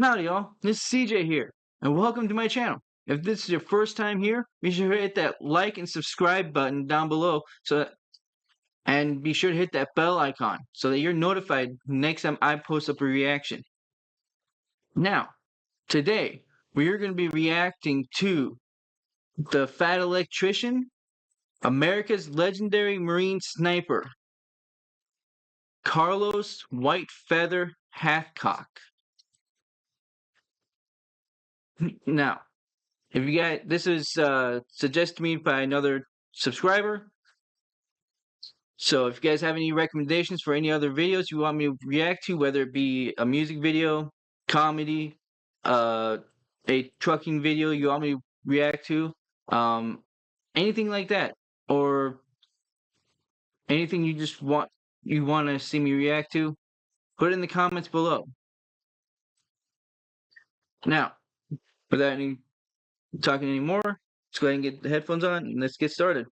Howdy, y'all. This is CJ here, and welcome to my channel. If this is your first time here, be sure to hit that like and subscribe button down below, and be sure to hit that bell icon so that you're notified next time I post up a reaction. Now, today we are going to be reacting to the Fat Electrician, America's legendary Marine sniper, Carlos White Feather Hathcock. Now, if you guys, this is suggested to me by another subscriber. So if you guys have any recommendations for any other videos you want me to react to, whether it be a music video, comedy, uh, a trucking video you want me to react to, anything like that, or anything you want to see me react to, put it in the comments below. Now, without any talking anymore, let's go ahead and get the headphones on and let's get started.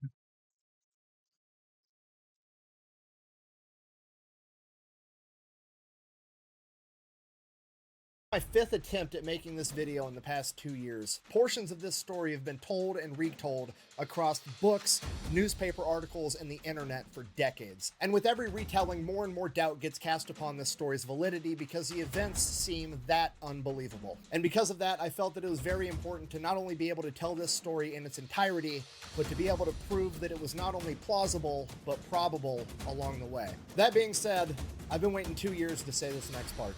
My fifth attempt at making this video in the past 2 years. Portions of this story have been told and retold across books, newspaper articles, and the internet for decades. And with every retelling, more and more doubt gets cast upon this story's validity because the events seem that unbelievable. And because of that, I felt that it was very important to not only be able to tell this story in its entirety, but to be able to prove that it was not only plausible, but probable along the way. That being said, I've been waiting 2 years to say this next part.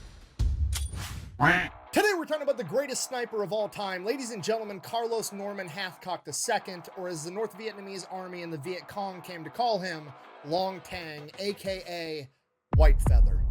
Today we're talking about the greatest sniper of all time, ladies and gentlemen, Carlos Norman Hathcock II, or as the North Vietnamese Army and the Viet Cong came to call him, Long Tang, aka White Feather.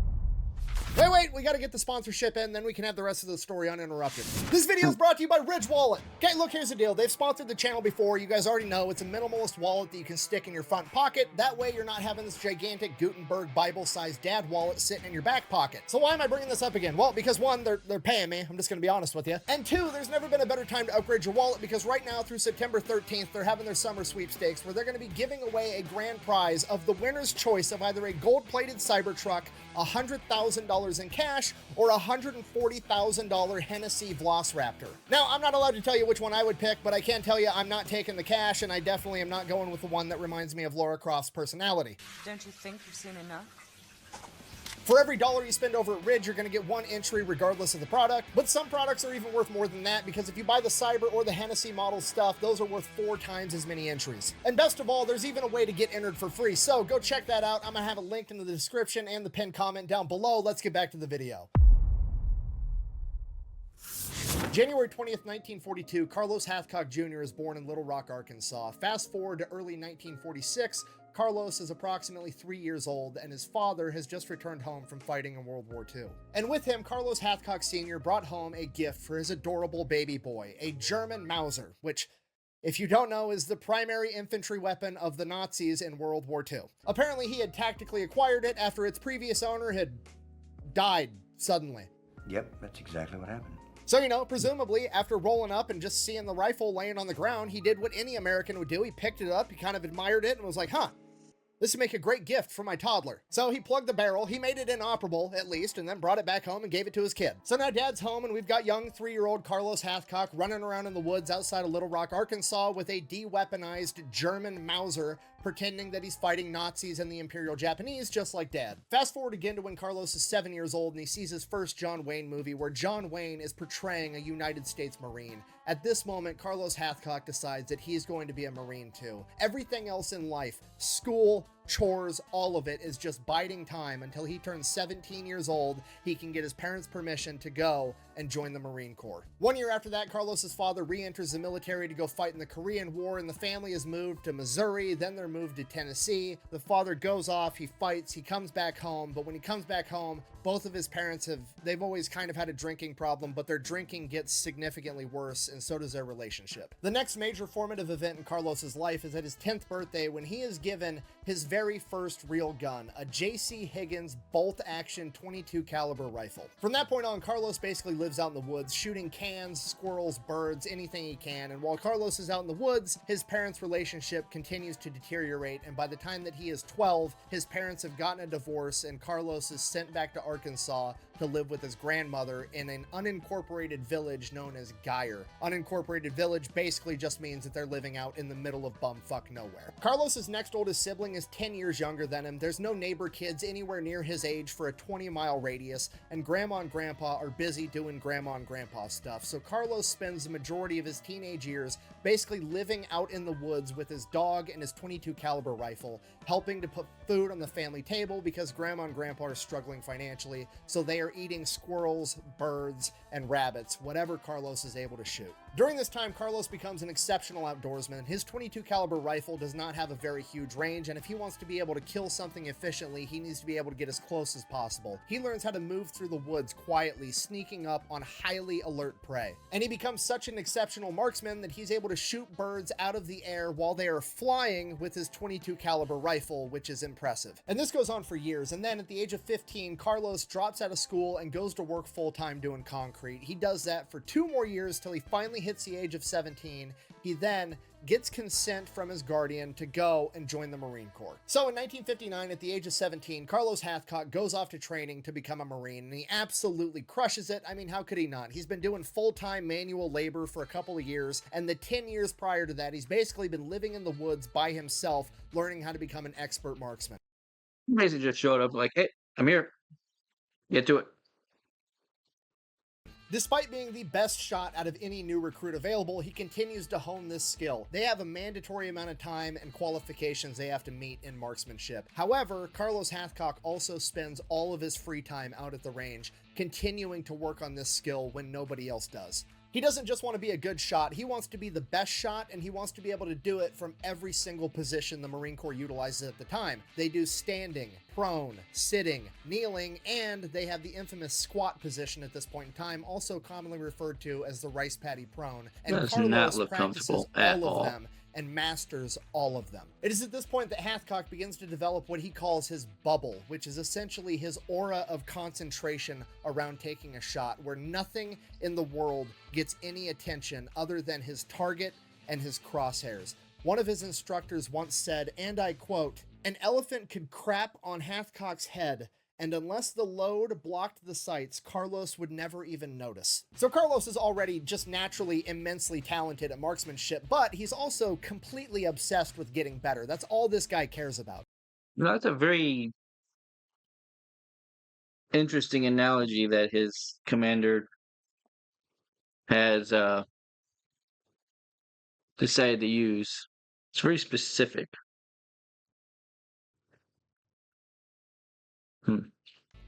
Wait, we gotta get the sponsorship in, then we can have the rest of the story uninterrupted. This video is brought to you by Ridge Wallet. Okay, look, here's the deal. They've sponsored the channel before. You guys already know it's a minimalist wallet that you can stick in your front pocket. That way you're not having this gigantic Gutenberg Bible-sized dad wallet sitting in your back pocket. So why am I bringing this up again? Well, because one, they're paying me. I'm just gonna be honest with you. And two, there's never been a better time to upgrade your wallet because right now through September 13th, they're having their summer sweepstakes where they're gonna be giving away a grand prize of the winner's choice of either a gold-plated Cybertruck, $100,000 in cash, or a $140,000 Hennessy Velociraptor. Now, I'm not allowed to tell you which one I would pick, but I can tell you I'm not taking the cash, and I definitely am not going with the one that reminds me of Lara Croft's personality. Don't you think you've seen enough? For every dollar you spend over at Ridge, you're going to get one entry regardless of the product, but some products are even worth more than that because if you buy the Cyber or the Hennessy model stuff, those are worth 4 times as many entries. And best of all, there's even a way to get entered for free, so go check that out. I'm going to have a link in the description and the pinned comment down below. Let's get back to the video. January 20th, 1942, Carlos Hathcock Jr. is born in Little Rock, Arkansas. Fast forward to early 1946, Carlos is approximately 3 years old, and his father has just returned home from fighting in World War II. And with him, Carlos Hathcock Sr. brought home a gift for his adorable baby boy, a German Mauser, which, if you don't know, is the primary infantry weapon of the Nazis in World War II. Apparently, he had tactically acquired it after its previous owner had died suddenly. Yep, that's exactly what happened. So, you know, presumably, after rolling up and just seeing the rifle laying on the ground, he did what any American would do. He picked it up, he kind of admired it, and was like, huh, this would make a great gift for my toddler. So he plugged the barrel, he made it inoperable, at least, and then brought it back home and gave it to his kid. So now Dad's home, and we've got young 3-year-old Carlos Hathcock running around in the woods outside of Little Rock, Arkansas with a de-weaponized German Mauser, pretending that he's fighting Nazis and the Imperial Japanese, just like Dad. Fast forward again to when Carlos is 7 years old and he sees his first John Wayne movie where John Wayne is portraying a United States Marine. At this moment, Carlos Hathcock decides that he's going to be a Marine too. Everything else in life, school, chores, all of it is just biding time until he turns 17 years old. He can get his parents' permission to go and join the Marine Corps. 1 year after that, Carlos's father re-enters the military to go fight in the Korean War, and the family is moved to Missouri, then they're moved to Tennessee. The father goes off, he fights, he comes back home, but when he comes back home, both of his parents they've always kind of had a drinking problem, but their drinking gets significantly worse, and so does their relationship. The next major formative event in Carlos's life is at his 10th birthday when he is given his very first real gun, a J.C. Higgins bolt-action .22 caliber rifle. From that point on, Carlos basically lives out in the woods, shooting cans, squirrels, birds, anything he can, and while Carlos is out in the woods, his parents' relationship continues to deteriorate, and by the time that he is 12, his parents have gotten a divorce, and Carlos is sent back to Arkansas to live with his grandmother in an unincorporated village known as Geyer. Unincorporated village basically just means that they're living out in the middle of bumfuck nowhere. Carlos's next oldest sibling is 10 years younger than him. There's no neighbor kids anywhere near his age for a 20-mile radius, and grandma and grandpa are busy doing grandma and grandpa stuff. So Carlos spends the majority of his teenage years basically living out in the woods with his dog and his 22 caliber rifle, helping to put food on the family table because grandma and grandpa are struggling financially, so they are eating squirrels, birds, and rabbits, whatever Carlos is able to shoot. During this time, Carlos becomes an exceptional outdoorsman. His 22 caliber rifle does not have a very huge range, and if he wants to be able to kill something efficiently, he needs to be able to get as close as possible. He learns how to move through the woods quietly, sneaking up on highly alert prey. And he becomes such an exceptional marksman that he's able to shoot birds out of the air while they are flying with his 22 caliber rifle, which is impressive. And this goes on for years, and then at the age of 15, Carlos drops out of school and goes to work full-time doing concrete. He does that for 2 more years till he finally hits the age of 17. He then gets consent from his guardian to go and join the Marine Corps. So in 1959, at the age of 17, Carlos Hathcock goes off to training to become a Marine, and he absolutely crushes it. I mean, how could he not? He's been doing full-time manual labor for a couple of years, and the 10 years prior to that, he's basically been living in the woods by himself, learning how to become an expert marksman. He basically just showed up like, hey, I'm here. Get to it. Despite being the best shot out of any new recruit available, he continues to hone this skill. They have a mandatory amount of time and qualifications they have to meet in marksmanship. However, Carlos Hathcock also spends all of his free time out at the range, continuing to work on this skill when nobody else does. He doesn't just want to be a good shot, he wants to be the best shot, and he wants to be able to do it from every single position the Marine Corps utilizes at the time. They do standing, prone, sitting, kneeling, and they have the infamous squat position at this point in time, also commonly referred to as the rice paddy prone. And Does Carlos not look practices comfortable at all all. of them and masters all of them. It is at this point that Hathcock begins to develop what he calls his bubble, which is essentially his aura of concentration around taking a shot, where nothing in the world gets any attention other than his target and his crosshairs. One of his instructors once said, and I quote, "An elephant could crap on Hathcock's head, and unless the load blocked the sights, Carlos would never even notice." So Carlos is already just naturally immensely talented at marksmanship, but he's also completely obsessed with getting better. That's all this guy cares about. You know, that's a very interesting analogy that his commander has decided to use. It's very specific.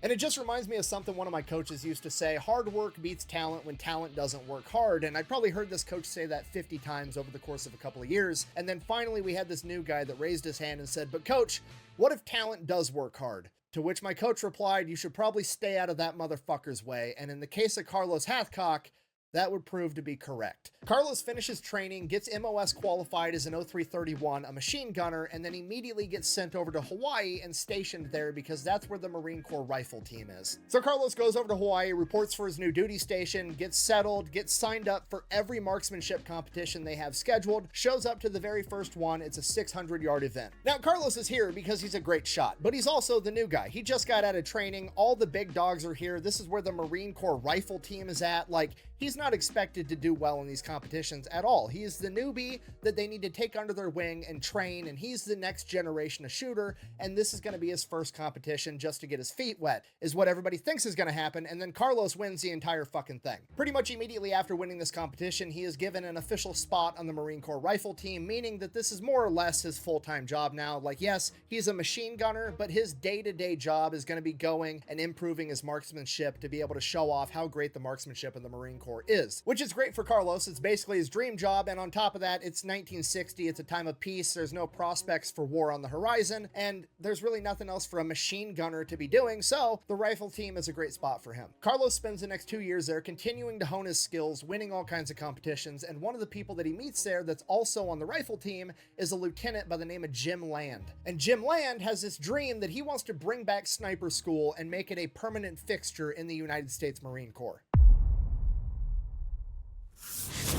And it just reminds me of something one of my coaches used to say: hard work beats talent when talent doesn't work hard. And I'd probably heard this coach say that 50 times over the course of a couple of years. And then finally we had this new guy that raised his hand and said, "But coach, what if talent does work hard?" To which my coach replied, "You should probably stay out of that motherfucker's way." And in the case of Carlos Hathcock, that would prove to be correct. Carlos finishes training, gets MOS qualified as an 0331, a machine gunner, and then immediately gets sent over to Hawaii and stationed there because that's where the Marine Corps rifle team is. So Carlos goes over to Hawaii, reports for his new duty station, gets settled, gets signed up for every marksmanship competition they have scheduled, shows up to the very first one. It's a 600-yard event. Now, Carlos is here because he's a great shot, but he's also the new guy. He just got out of training. All the big dogs are here. This is where the Marine Corps rifle team is at. Like, he's not expected to do well in these competitions at all. He is the newbie that they need to take under their wing and train, and he's the next generation of shooter, and this is going to be his first competition just to get his feet wet, is what everybody thinks is going to happen, and then Carlos wins the entire fucking thing. Pretty much immediately after winning this competition, he is given an official spot on the Marine Corps rifle team, meaning that this is more or less his full-time job now. Like, yes, he's a machine gunner, but his day-to-day job is going to be going and improving his marksmanship to be able to show off how great the marksmanship in the Marine Corps is, which is great for Carlos. It's basically his dream job, and on top of that, it's 1960. It's a time of peace. There's no prospects for war on the horizon, and there's really nothing else for a machine gunner to be doing, so the rifle team is a great spot for him. Carlos spends the next 2 years there, continuing to hone his skills, winning all kinds of competitions, and one of the people that he meets there that's also on the rifle team is a lieutenant by the name of Jim Land. And Jim Land has this dream that he wants to bring back sniper school and make it a permanent fixture in the United States Marine Corps.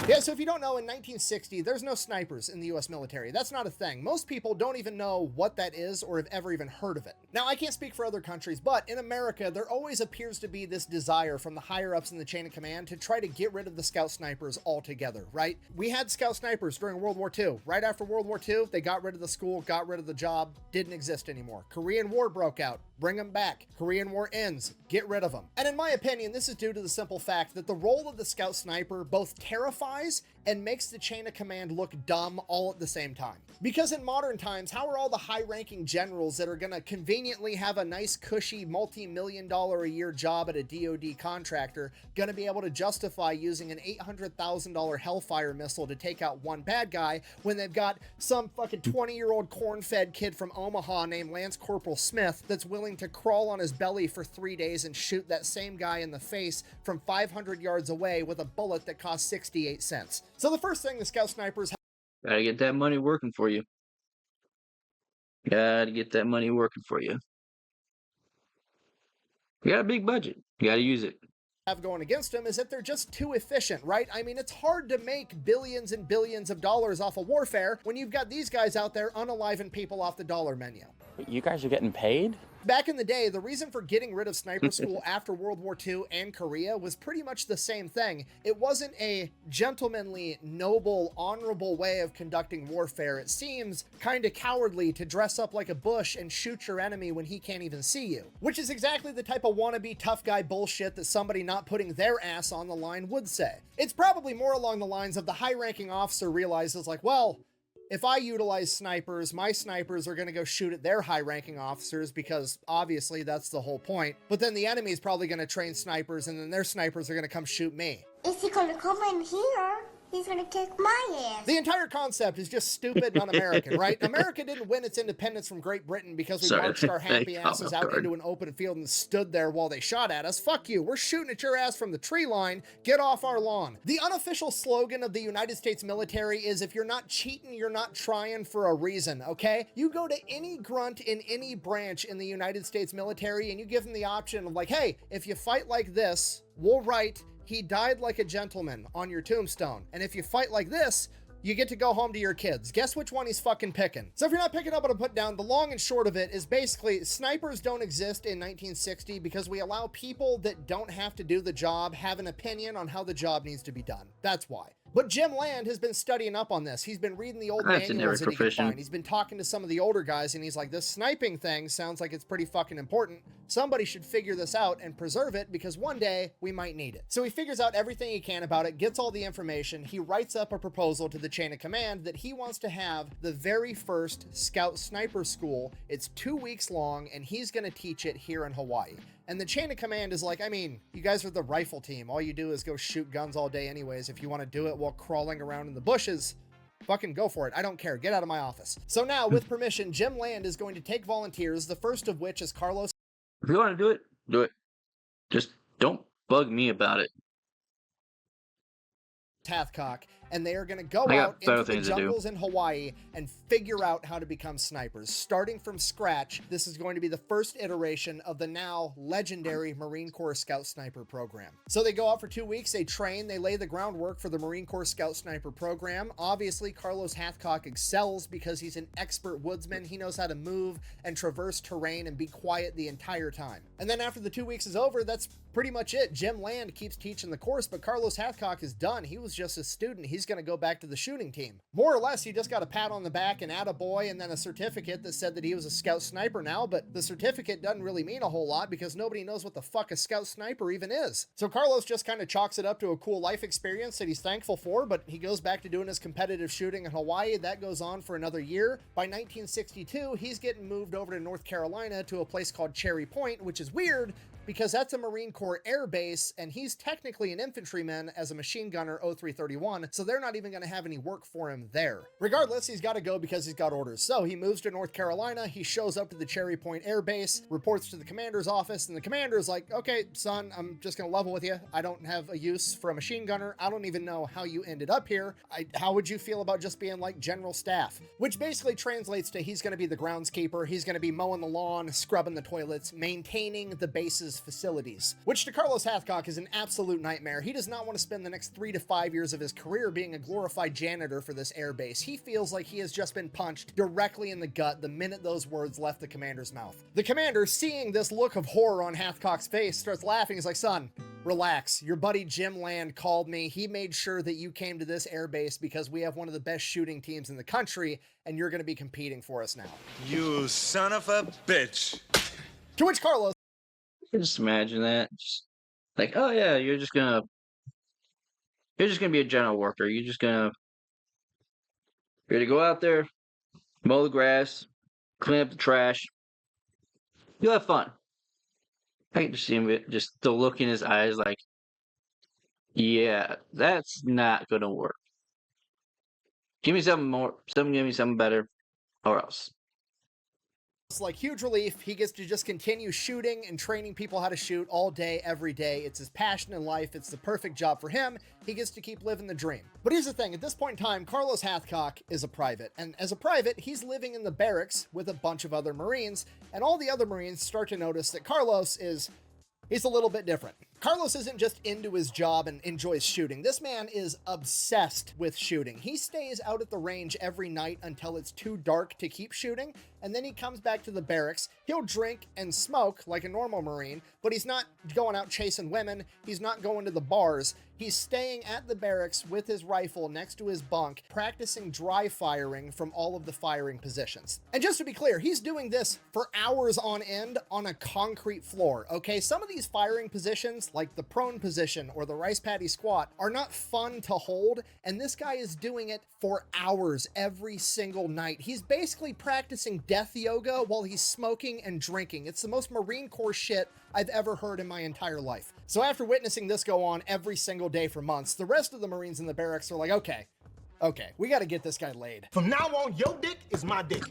Yeah, so if you don't know, in 1960, there's no snipers in the US military. That's not a thing. Most people don't even know what that is or have ever even heard of it. Now, I can't speak for other countries, but in America, there always appears to be this desire from the higher ups in the chain of command to try to get rid of the scout snipers altogether, right? We had scout snipers during World War II. Right after World War II, they got rid of the school, got rid of the job, didn't exist anymore. Korean War broke out. Bring them back. Korean War ends. Get rid of them. And in my opinion, this is due to the simple fact that the role of the scout sniper both terrifies and makes the chain of command look dumb all at the same time. Because in modern times, how are all the high-ranking generals that are going to conveniently have a nice, cushy, multi-million-dollar a year job at a DoD contractor going to be able to justify using an $800,000 Hellfire missile to take out one bad guy when they've got some fucking 20-year-old corn-fed kid from Omaha named Lance Corporal Smith that's willing to crawl on his belly for 3 days and shoot that same guy in the face from 500 yards away with a bullet that costs 68 cents. So the first thing the scout snipers Gotta get that money working for you. Gotta get that money working for you. You got a big budget. You gotta use it. have going against them is that they're just too efficient, right? I mean, it's hard to make billions and billions of dollars off of warfare when you've got these guys out there unaliving people off the dollar menu. You guys are getting paid? Back in the day, the reason for getting rid of sniper school after World War II and Korea was pretty much the same thing. It wasn't a gentlemanly, noble, honorable way of conducting warfare. It seems kind of cowardly to dress up like a bush and shoot your enemy when he can't even see you, which is exactly the type of wannabe tough guy bullshit that somebody not putting their ass on the line would say. It's probably more along the lines of the high-ranking officer realizes like, well, if I utilize snipers, my snipers are going to go shoot at their high-ranking officers because obviously that's the whole point. But then the enemy's probably going to train snipers and then their snipers are going to come shoot me. Is he gonna come in here? He's gonna kick my ass. The entire concept is just stupid and un-American, right? America didn't win its independence from Great Britain because we marched our happy asses out into an open field and stood there while they shot at us. Fuck you. We're shooting at your ass from the tree line. Get off our lawn. The unofficial slogan of the United States military is if you're not cheating, you're not trying for a reason, okay? You go to any grunt in any branch in the United States military and you give them the option of like, hey, if you fight like this, we'll write "He died like a gentleman" on your tombstone. And if you fight like this, you get to go home to your kids. Guess which one he's fucking picking. So if you're not picking up what I put down, the long and short of it is basically snipers don't exist in 1960 because we allow people that don't have to do the job have an opinion on how the job needs to be done. That's why. But Jim Land has been studying up on this. He's been reading the old manuals that he can find. He's been talking to some of the older guys and he's like, this sniping thing sounds like it's pretty fucking important. Somebody should figure this out and preserve it because one day we might need it. So he figures out everything he can about it, gets all the information. He writes up a proposal to the chain of command that he wants to have the very first scout sniper school. It's 2 weeks long and he's going to teach it here in Hawaii. And the chain of command is like, I mean, you guys are the rifle team. All you do is go shoot guns all day anyways. If you want to do it while crawling around in the bushes, fucking go for it. I don't care. Get out of my office. So now, with permission, Jim Land is going to take volunteers, the first of which is Carlos. If you want to do it, do it. Just don't bug me about it. Hathcock, and they are going to go out into the jungles in Hawaii and figure out how to become snipers. Starting from scratch, this is going to be the first iteration of the now legendary Marine Corps Scout Sniper program. So they go out for 2 weeks, they train, they lay the groundwork for the Marine Corps Scout Sniper program. Obviously, Carlos Hathcock excels because he's an expert woodsman. He knows how to move and traverse terrain and be quiet the entire time. And then after the 2 weeks is over, that's pretty much it. Jim Land keeps teaching the course, but Carlos Hathcock is done. He was just a student. He's going to go back to the shooting team. More or less, he just got a pat on the back and attaboy and then a certificate that said that he was a scout sniper now, but the certificate doesn't really mean a whole lot because nobody knows what the fuck a scout sniper even is. So Carlos just kind of chalks it up to a cool life experience that he's thankful for, but he goes back to doing his competitive shooting in Hawaii. That goes on for another year. By 1962, he's getting moved over to North Carolina to a place called Cherry Point, which is weird because that's a Marine Corps air base, and he's technically an infantryman as a machine gunner 0331, so they're not even going to have any work for him there. Regardless, he's got to go because he's got orders. So he moves to North Carolina, he shows up to the Cherry Point air base, reports to the commander's office, and the commander's like, okay, son, I'm just going to level with you. I don't have a use for a machine gunner. I don't even know how you ended up here. How would you feel about just being like general staff? Which basically translates to he's going to be the groundskeeper. He's going to be mowing the lawn, scrubbing the toilets, maintaining the base's his facilities, which to Carlos Hathcock is an absolute nightmare. He does not want to spend the next 3 to 5 years of his career being a glorified janitor for this airbase. He feels like he has just been punched directly in the gut the minute those words left the commander's mouth. The commander, seeing this look of horror on Hathcock's face, starts laughing. He's like, son, relax. Your buddy Jim Land called me. He made sure that you came to this airbase because we have one of the best shooting teams in the country, and you're going to be competing for us now. You son of a bitch. To which Carlos, I can just imagine that. Just like, oh yeah, you're just gonna be a general worker. You're gonna go out there, mow the grass, clean up the trash. You'll have fun. I can just see him, just the look in his eyes like, yeah, that's not gonna work. Give me something more, give me something better, or else. it's like huge relief. He gets to just continue shooting and training people how to shoot all day, every day. It's his passion in life. It's the perfect job for him. He gets to keep living the dream. But here's the thing. At this point in time, Carlos Hathcock is a private. And as a private, he's living in the barracks with a bunch of other Marines. And all the other Marines start to notice that Carlos he's a little bit different. Carlos isn't just into his job and enjoys shooting. This man is obsessed with shooting. He stays out at the range every night until it's too dark to keep shooting, and then he comes back to the barracks. He'll drink and smoke like a normal Marine, but he's not going out chasing women. He's not going to the bars. He's staying at the barracks with his rifle next to his bunk, practicing dry firing from all of the firing positions. And just to be clear, he's doing this for hours on end on a concrete floor, okay? Some of these firing positions, like the prone position or the rice paddy squat, are not fun to hold, and this guy is doing it for hours every single night. He's basically practicing death yoga while he's smoking and drinking. It's the most Marine Corps shit I've ever heard in my entire life. So after witnessing this go on every single day for months, the rest of the Marines in the barracks are like, okay, we got to get this guy laid. From now on, your dick is my dick.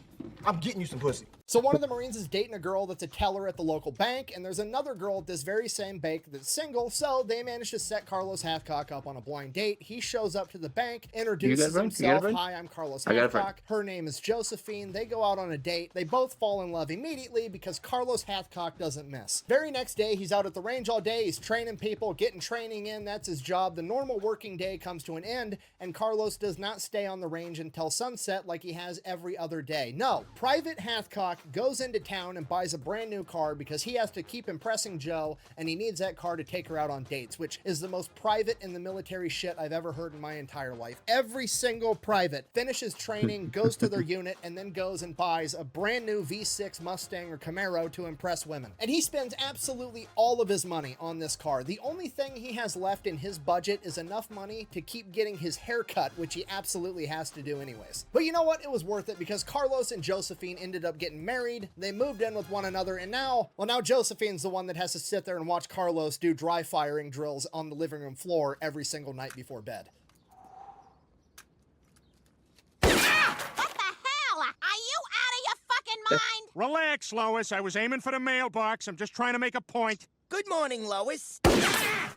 I'm getting you some pussy. So one of the Marines is dating a girl that's a teller at the local bank, and there's another girl at this very same bank that's single, so they manage to set Carlos Hathcock up on a blind date. He shows up to the bank, introduces himself. Hi, I'm Carlos Hathcock. Her name is Josephine. They go out on a date. They both fall in love immediately because Carlos Hathcock doesn't miss. Very next day, he's out at the range all day. He's training people, getting training in. That's his job. The normal working day comes to an end, and Carlos does not stay on the range until sunset like he has every other day. No, Private Hathcock goes into town and buys a brand new car because he has to keep impressing Joe, and he needs that car to take her out on dates, which is the most private in the military shit I've ever heard in my entire life. Every single private finishes training, goes to their unit, and then goes and buys a brand new V6 Mustang or Camaro to impress women. And he spends absolutely all of his money on this car. The only thing he has left in his budget is enough money to keep getting his hair cut, which he absolutely has to do anyways. But you know what? It was worth it because Carlos and Josephine ended up getting married. They moved in with one another, and now Josephine's the one that has to sit there and watch Carlos do dry firing drills on the living room floor every single night before bed. What the hell? Are you out of your fucking mind? Relax, Lois. I was aiming for the mailbox. I'm just trying to make a point. Good morning, Lois.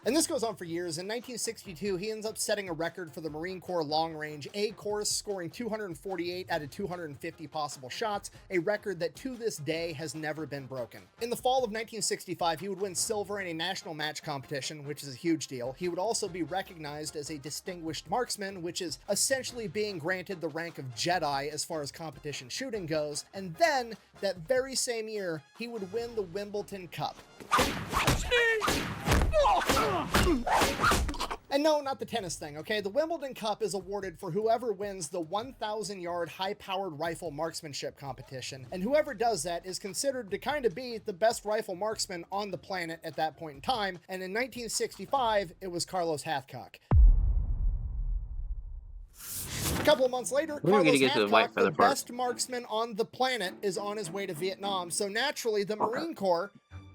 And this goes on for years. In 1962, he ends up setting a record for the Marine Corps Long Range A course, scoring 248 out of 250 possible shots, a record that to this day has never been broken. In the fall of 1965, he would win silver in a national match competition, which is a huge deal. He would also be recognized as a distinguished marksman, which is essentially being granted the rank of Jedi as far as competition shooting goes. And then, that very same year, he would win the Wimbledon Cup. And no, not the tennis thing, okay? The Wimbledon Cup is awarded for whoever wins the 1,000-yard high-powered rifle marksmanship competition, and whoever does that is considered to kind of be the best rifle marksman on the planet at that point in time, and in 1965, it was Carlos Hathcock. A couple of months later, Carlos Hathcock, the best marksman on the planet, is on his way to Vietnam, so naturally, the Marine Corps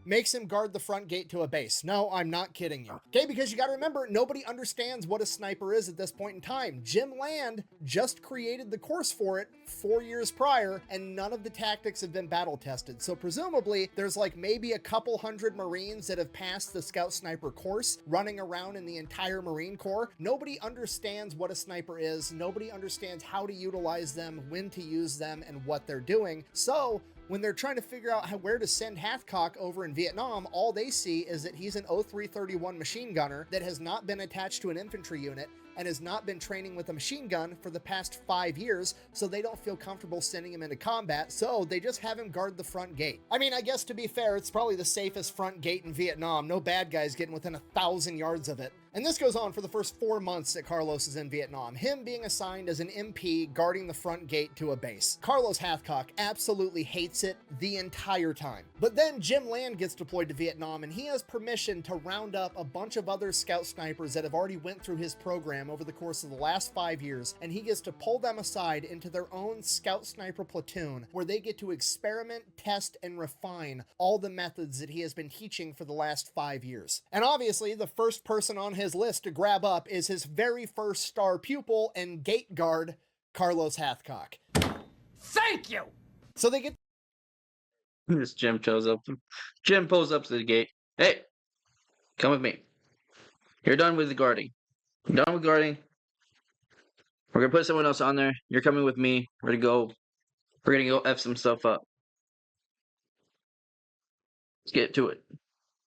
makes him guard the front gate to a base. No, I'm not kidding you. Okay, because you gotta remember, nobody understands what a sniper is at this point in time. Jim Land just created the course for it 4 years prior, and none of the tactics have been battle tested. So presumably, there's like maybe a couple hundred Marines that have passed the Scout Sniper course running around in the entire Marine Corps. Nobody understands what a sniper is. Nobody understands how to utilize them, when to use them, and what they're doing. So When they're trying to figure out where to send Hathcock over in Vietnam, all they see is that he's an 0331 machine gunner that has not been attached to an infantry unit and has not been training with a machine gun for the past 5 years, so they don't feel comfortable sending him into combat, so they just have him guard the front gate. I mean, I guess to be fair, it's probably the safest front gate in Vietnam. No bad guys getting within 1,000 yards of it. And this goes on for the first 4 months that Carlos is in Vietnam, him being assigned as an MP guarding the front gate to a base. Carlos Hathcock absolutely hates it the entire time. But then Jim Land gets deployed to Vietnam, and he has permission to round up a bunch of other scout snipers that have already went through his program over the course of the last 5 years, and he gets to pull them aside into their own scout sniper platoon, where they get to experiment, test, and refine all the methods that he has been teaching for the last 5 years. And obviously, the first person on his list to grab up is his very first star pupil and gate guard, Carlos Hathcock. Thank you! So they get This Jim shows up. Jim pulls up to the gate. Hey, come with me. You're done with the guarding. You're done with guarding. We're gonna put someone else on there. You're coming with me. We're gonna go F some stuff up. Let's get to it.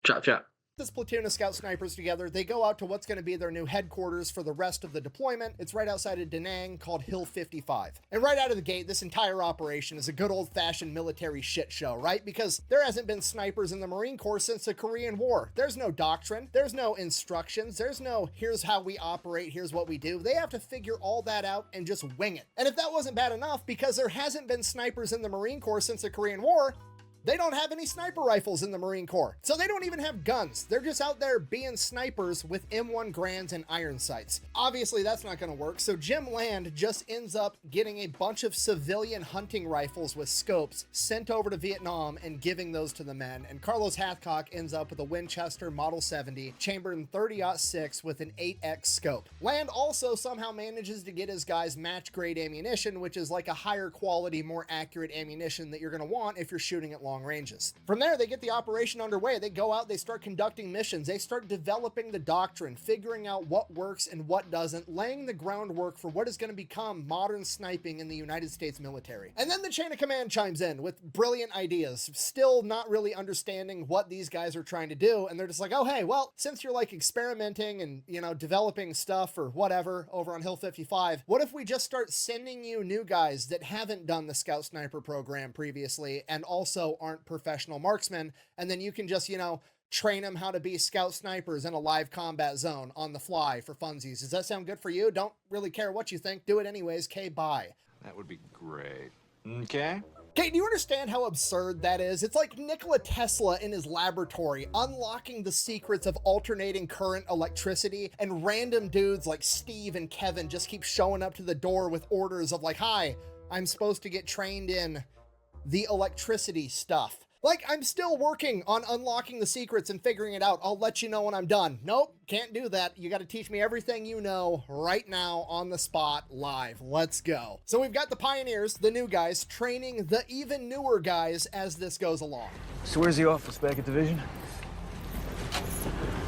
Chop chop. this platoon of scout snipers together. They go out to what's going to be their new headquarters for the rest of the deployment. It's right outside of Da Nang, called Hill 55. And right out of the gate, this entire operation is a good old-fashioned military shit show, right? Because there hasn't been snipers in the Marine Corps since the Korean War. There's no doctrine. There's no instructions. There's no, here's how we operate, here's what we do. They have to figure all that out and just wing it. And if that wasn't bad enough, because there hasn't been snipers in the Marine Corps since the Korean War, they don't have any sniper rifles in the Marine Corps. So they don't even have guns. They're just out there being snipers with M1 Grands and iron sights. Obviously, that's not gonna work. So Jim Land just ends up getting a bunch of civilian hunting rifles with scopes sent over to Vietnam and giving those to the men. And Carlos Hathcock ends up with a Winchester Model 70 chambered in 30-06 with an 8X scope. Land also somehow manages to get his guys match grade ammunition, which is like a higher quality, more accurate ammunition that you're gonna want if you're shooting at long ranges. From there, they get the operation underway. They go out, they start conducting missions, they start developing the doctrine, figuring out what works and what doesn't, laying the groundwork for what is going to become modern sniping in the United States military. And then the chain of command chimes in with brilliant ideas, still not really understanding what these guys are trying to do, and they're just like, oh hey, well, since you're like experimenting and, you know, developing stuff or whatever over on Hill 55, what if we just start sending you new guys that haven't done the Scout Sniper program previously and also aren't professional marksmen, and then you can just, you know, train them how to be scout snipers in a live combat zone on the fly for funsies. Does that sound good for you? Don't really care what you think. Do it anyways. Okay, bye. That would be great. Okay. Okay, do you understand how absurd that is? It's like Nikola Tesla in his laboratory unlocking the secrets of alternating current electricity, and random dudes like Steve and Kevin just keep showing up to the door with orders of like, hi, I'm supposed to get trained in the electricity stuff. Like, I'm still working on unlocking the secrets and figuring it out. I'll let you know when I'm done. Nope, can't do that. You got to teach me everything you know right now on the spot live. Let's go. So we've got the pioneers, the new guys, training the even newer guys as this goes along. So where's the office back at division?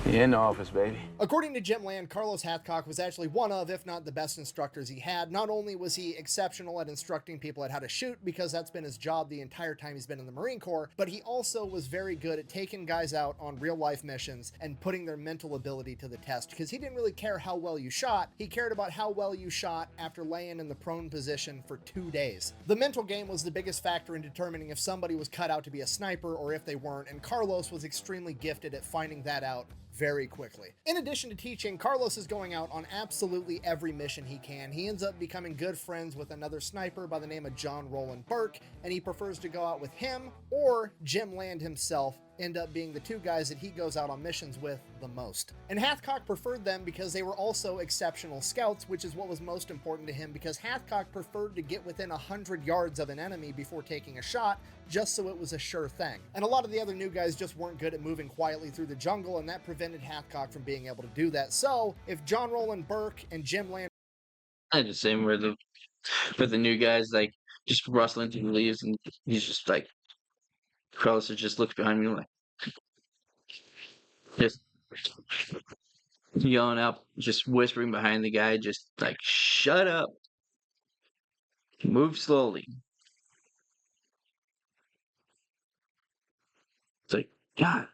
In the office, baby. According to Jim Land, Carlos Hathcock was actually one of, if not the best instructors he had. Not only was he exceptional at instructing people at how to shoot, because that's been his job the entire time he's been in the Marine Corps, but he also was very good at taking guys out on real life missions and putting their mental ability to the test, because he didn't really care how well you shot. He cared about how well you shot after laying in the prone position for 2 days. The mental game was the biggest factor in determining if somebody was cut out to be a sniper or if they weren't, and Carlos was extremely gifted at finding that out very quickly. In addition to teaching, Carlos is going out on absolutely every mission he can. He ends up becoming good friends with another sniper by the name of John Roland Burke, and he prefers to go out with him or Jim Land himself, end up being the two guys that he goes out on missions with the most. And Hathcock preferred them because they were also exceptional scouts, which is what was most important to him, because Hathcock preferred to get within 100 yards of an enemy before taking a shot, just so it was a sure thing. And a lot of the other new guys just weren't good at moving quietly through the jungle, and that prevented Hathcock from being able to do that. So if John Roland Burke and Jim Land... I just same with the new guys, like just rustling through the leaves, and he's just like, Carlos just looks behind me like, just yelling out, just whispering behind the guy, just like, shut up, move slowly. God.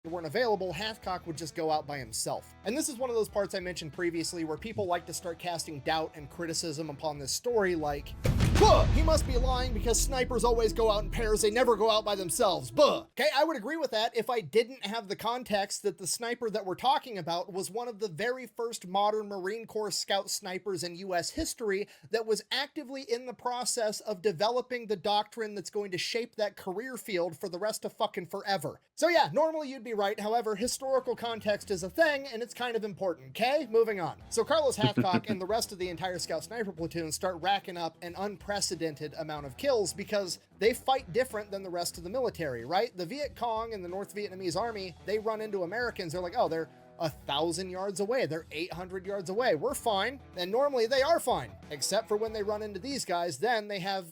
weren't available, Hathcock would just go out by himself. And this is one of those parts I mentioned previously where people like to start casting doubt and criticism upon this story, like, buh, he must be lying because snipers always go out in pairs, they never go out by themselves, buh. Okay, I would agree with that if I didn't have the context that the sniper that we're talking about was one of the very first modern Marine Corps scout snipers in US history that was actively in the process of developing the doctrine that's going to shape that career field for the rest of fucking forever. So yeah, normally you'd be right. However, historical context is a thing, and it's kind of important, okay? Moving on. So Carlos Hathcock and the rest of the entire Scout Sniper platoon start racking up an unprecedented amount of kills because they fight different than the rest of the military, right? The Viet Cong and the North Vietnamese Army, they run into Americans, they're like, oh, they're 1,000 yards away, they're 800 yards away, we're fine. And normally they are fine, except for when they run into these guys, then they have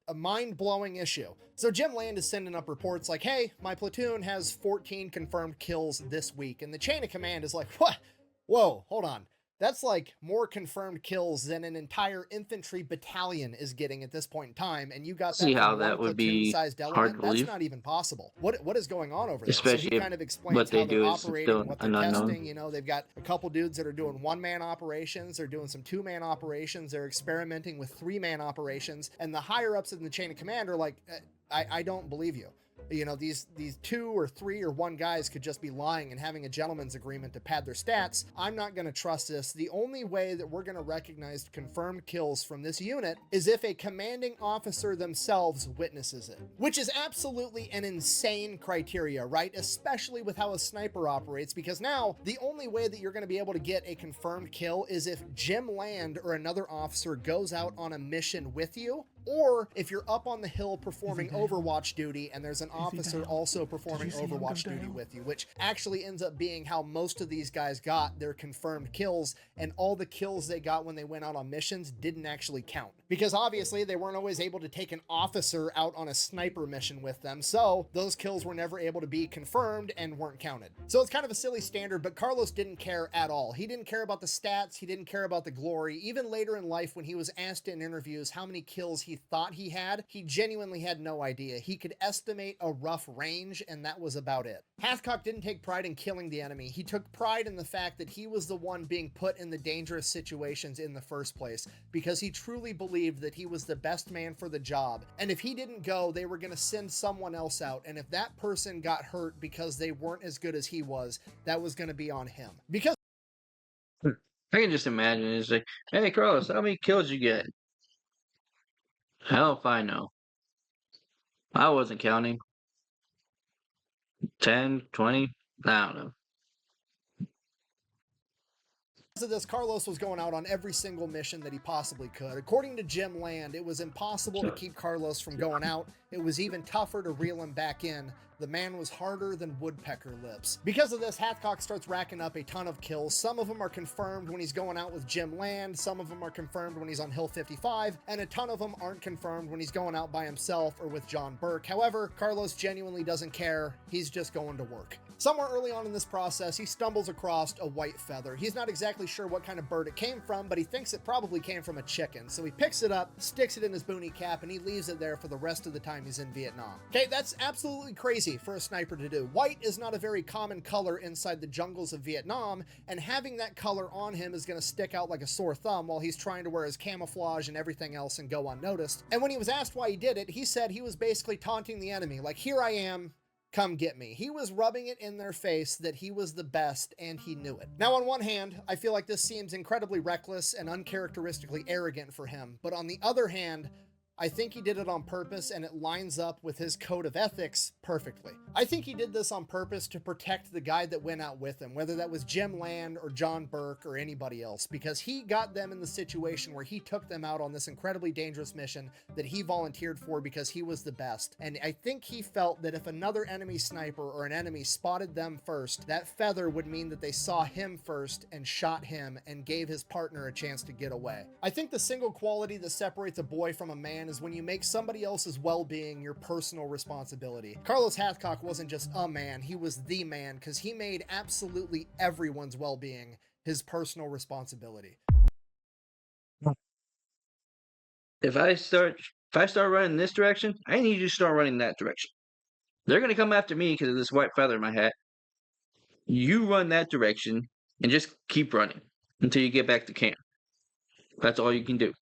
a mind-blowing issue. So Jim Land is sending up reports like, hey, my platoon has 14 confirmed kills this week. And the chain of command is like, what? Whoa, hold on. That's like more confirmed kills than an entire infantry battalion is getting at this point in time. And you got that See how from that one would be platoon-sized hard element. to That's believe. not even possible. What is going on over there? Especially so he if kind of explains what they how they're do is operating, still what they're an unknown. testing. You know, they've got a couple dudes that are doing one-man operations. They're doing some two-man operations. They're experimenting with three-man operations. And the higher-ups in the chain of command are like, I don't believe you. You know, these two or three or one guys could just be lying and having a gentleman's agreement to pad their stats. I'm not going to trust this. The only way that we're going to recognize confirmed kills from this unit is if a commanding officer themselves witnesses it, which is absolutely an insane criteria, right? Especially with how a sniper operates, because now the only way that you're going to be able to get a confirmed kill is if Jim Land or another officer goes out on a mission with you, or if you're up on the hill performing Overwatch duty and there's an officer also performing Overwatch duty with you, which actually ends up being how most of these guys got their confirmed kills, and all the kills they got when they went out on missions didn't actually count. Because obviously they weren't always able to take an officer out on a sniper mission with them, so those kills were never able to be confirmed and weren't counted. So it's kind of a silly standard, but Carlos didn't care at all. He didn't care about the stats, he didn't care about the glory. Even later in life when he was asked in interviews how many kills he thought he had, he genuinely had no idea. He could estimate a rough range, and that was about it. Hathcock didn't take pride in killing the enemy. He took pride in the fact that he was the one being put in the dangerous situations in the first place, because he truly believed that he was the best man for the job. And if he didn't go, they were going to send someone else out. And if that person got hurt because they weren't as good as he was, that was going to be on him. Because I can just imagine it's like, hey, Carlos, how many kills you get? Hell if I know. I wasn't counting. 10, 20, I don't know. of this, Carlos was going out on every single mission that he possibly could. According to Jim Land, it was impossible to keep Carlos from going out. It was even tougher to reel him back in. The man was harder than woodpecker lips. Because of this, Hathcock starts racking up a ton of kills. Some of them are confirmed when he's going out with Jim Land, some of them are confirmed when he's on Hill 55, and a ton of them aren't confirmed when he's going out by himself or with John Burke. However, Carlos genuinely doesn't care. He's just going to work. Somewhere early on in this process, he stumbles across a white feather. He's not exactly sure what kind of bird it came from, but he thinks it probably came from a chicken. So he picks it up, sticks it in his boonie cap, and he leaves it there for the rest of the time he's in Vietnam. Okay, that's absolutely crazy for a sniper to do. White is not a very common color inside the jungles of Vietnam, and having that color on him is going to stick out like a sore thumb while he's trying to wear his camouflage and everything else and go unnoticed. And when he was asked why he did it, he said he was basically taunting the enemy, like, here I am, come get me. He was rubbing it in their face that he was the best, and he knew it. Now, on one hand, I feel like this seems incredibly reckless and uncharacteristically arrogant for him, but on the other hand, I think he did it on purpose, and it lines up with his code of ethics perfectly. I think he did this on purpose to protect the guy that went out with him, whether that was Jim Land or John Burke or anybody else, because he got them in the situation where he took them out on this incredibly dangerous mission that he volunteered for because he was the best. And I think he felt that if another enemy sniper or an enemy spotted them first, that feather would mean that they saw him first and shot him and gave his partner a chance to get away. I think the single quality that separates a boy from a man is when you make somebody else's well-being your personal responsibility. Carlos Hathcock wasn't just a man, he was the man, because he made absolutely everyone's well-being his personal responsibility. If I start running this direction, I need you to start running that direction. They're gonna come after me because of this white feather in my hat. You run that direction and just keep running until you get back to camp. That's all you can do.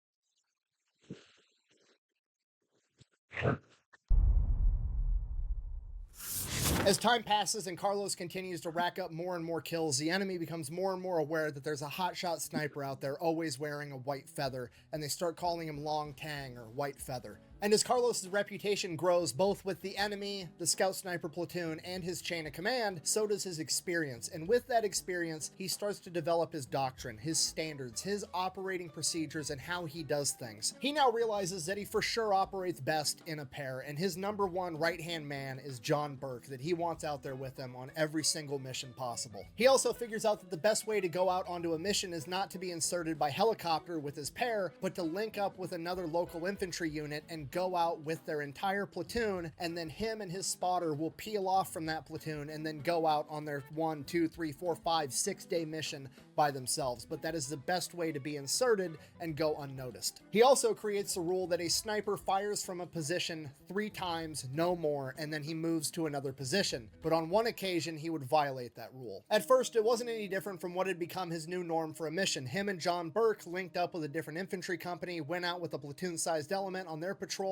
As time passes and Carlos continues to rack up more and more kills, the enemy becomes more and more aware that there's a hotshot sniper out there always wearing a white feather, and they start calling him Long Tang or White Feather. And as Carlos's reputation grows both with the enemy, the scout sniper platoon, and his chain of command, so does his experience. And with that experience, he starts to develop his doctrine, his standards, his operating procedures, and how he does things. He now realizes that he for sure operates best in a pair, and his number one right-hand man is John Burke, that he wants out there with him on every single mission possible. He also figures out that the best way to go out onto a mission is not to be inserted by helicopter with his pair, but to link up with another local infantry unit and go out with their entire platoon, and then him and his spotter will peel off from that platoon and then go out on their 1, 2, 3, 4, 5, 6 day mission by themselves. But that is the best way to be inserted and go unnoticed. He also creates the rule that a sniper fires from a position 3 times, no more, and then he moves to another position. But on one occasion, he would violate that rule. At first, it wasn't any different from what had become his new norm for a mission. Him and John Burke linked up with a different infantry company, went out with a platoon-sized element on their patrol,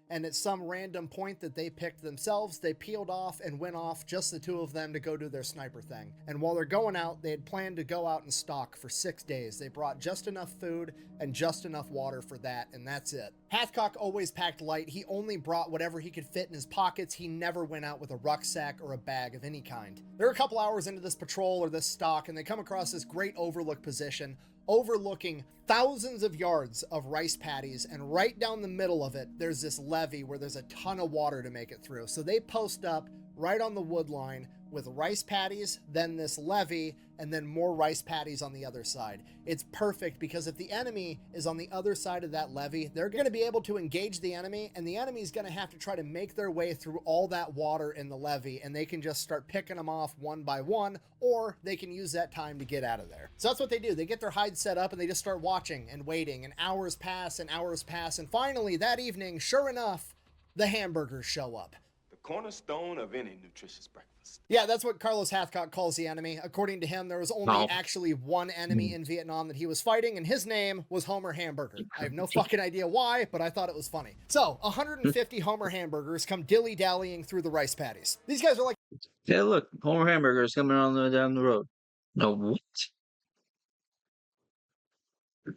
and at some random point that they picked themselves, they peeled off and went off, just the two of them, to go do their sniper thing. And while they're going out, they had planned to go out and stalk for 6 days. They brought just enough food and just enough water for that, and that's it. Hathcock always packed light. He only brought whatever he could fit in his pockets. He never went out with a rucksack or a bag of any kind. They're a couple hours into this patrol or this stalk, and they come across this great overlook position overlooking thousands of yards of rice paddies, and right down the middle of it, there's this levee where there's a ton of water to make it through. So they post up right on the wood line with rice paddies, then this levee, and then more rice paddies on the other side. It's perfect because if the enemy is on the other side of that levee, they're going to be able to engage the enemy, and the enemy is going to have to try to make their way through all that water in the levee, and they can just start picking them off one by one, or they can use that time to get out of there. So that's what they do. They get their hide set up and they just start watching and waiting, and hours pass and hours pass, and finally that evening, sure enough, the hamburgers show up. The cornerstone of any nutritious breakfast. Yeah, that's what Carlos Hathcock calls the enemy. According to him, there was only actually one enemy in Vietnam that he was fighting, and his name was Homer Hamburger. I have no fucking idea why, but I thought it was funny. So, 150 Homer Hamburgers come dilly-dallying through the rice paddies. These guys are like, Yeah, look, Homer Hamburger's coming on down the road. No, what?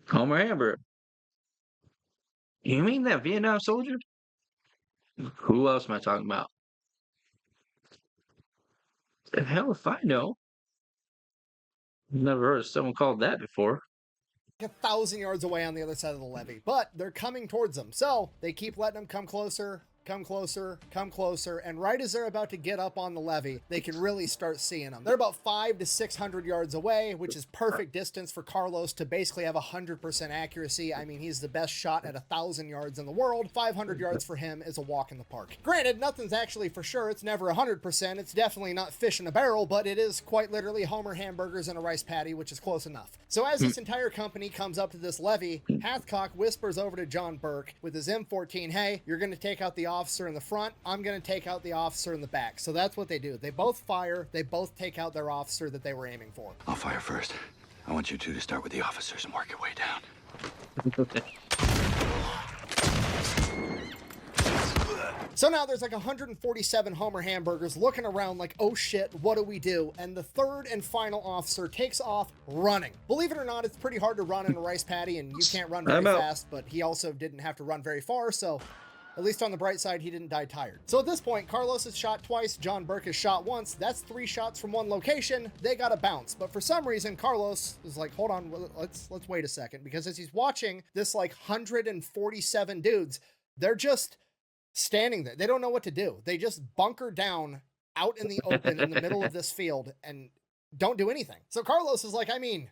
Homer Hamburger. You mean that Vietnam soldier? Who else am I talking about? The hell if I know. Never heard of someone called that before. 1,000 yards away on the other side of the levee, but they're coming towards them. So they keep letting them come closer, come closer, come closer, and right as they're about to get up on the levee, they can really start seeing them. They're about 500 to 600 yards away, which is perfect distance for Carlos to basically have 100% accuracy. I mean, he's the best shot at 1,000 yards in the world. 500 yards for him is a walk in the park. Granted, nothing's actually for sure. It's never 100%. It's definitely not fish in a barrel, but it is quite literally Homer Hamburgers and a rice patty, which is close enough. So as this entire company comes up to this levee, Hathcock whispers over to John Burke with his M14, hey, you're going to take out the officer in the front, I'm going to take out the officer in the back. So that's what they do. They both fire, they both take out their officer that they were aiming for. I'll fire first. I want you two to start with the officers and work your way down. So now there's like 147 Homer Hamburgers looking around like, oh shit, what do we do? And the third and final officer takes off running. Believe it or not, it's pretty hard to run in a rice paddy, and you can't run very fast, but he also didn't have to run very far, so at least on the bright side, he didn't die tired. So at this point, Carlos is shot twice, John Burke is shot once. That's 3 shots from one location. They got to bounce. But for some reason, Carlos is like, hold on, let's wait a second. Because as he's watching this like 147 dudes, they're just standing there. They don't know what to do. They just bunker down out in the open in the middle of this field and don't do anything. So Carlos is like, I mean,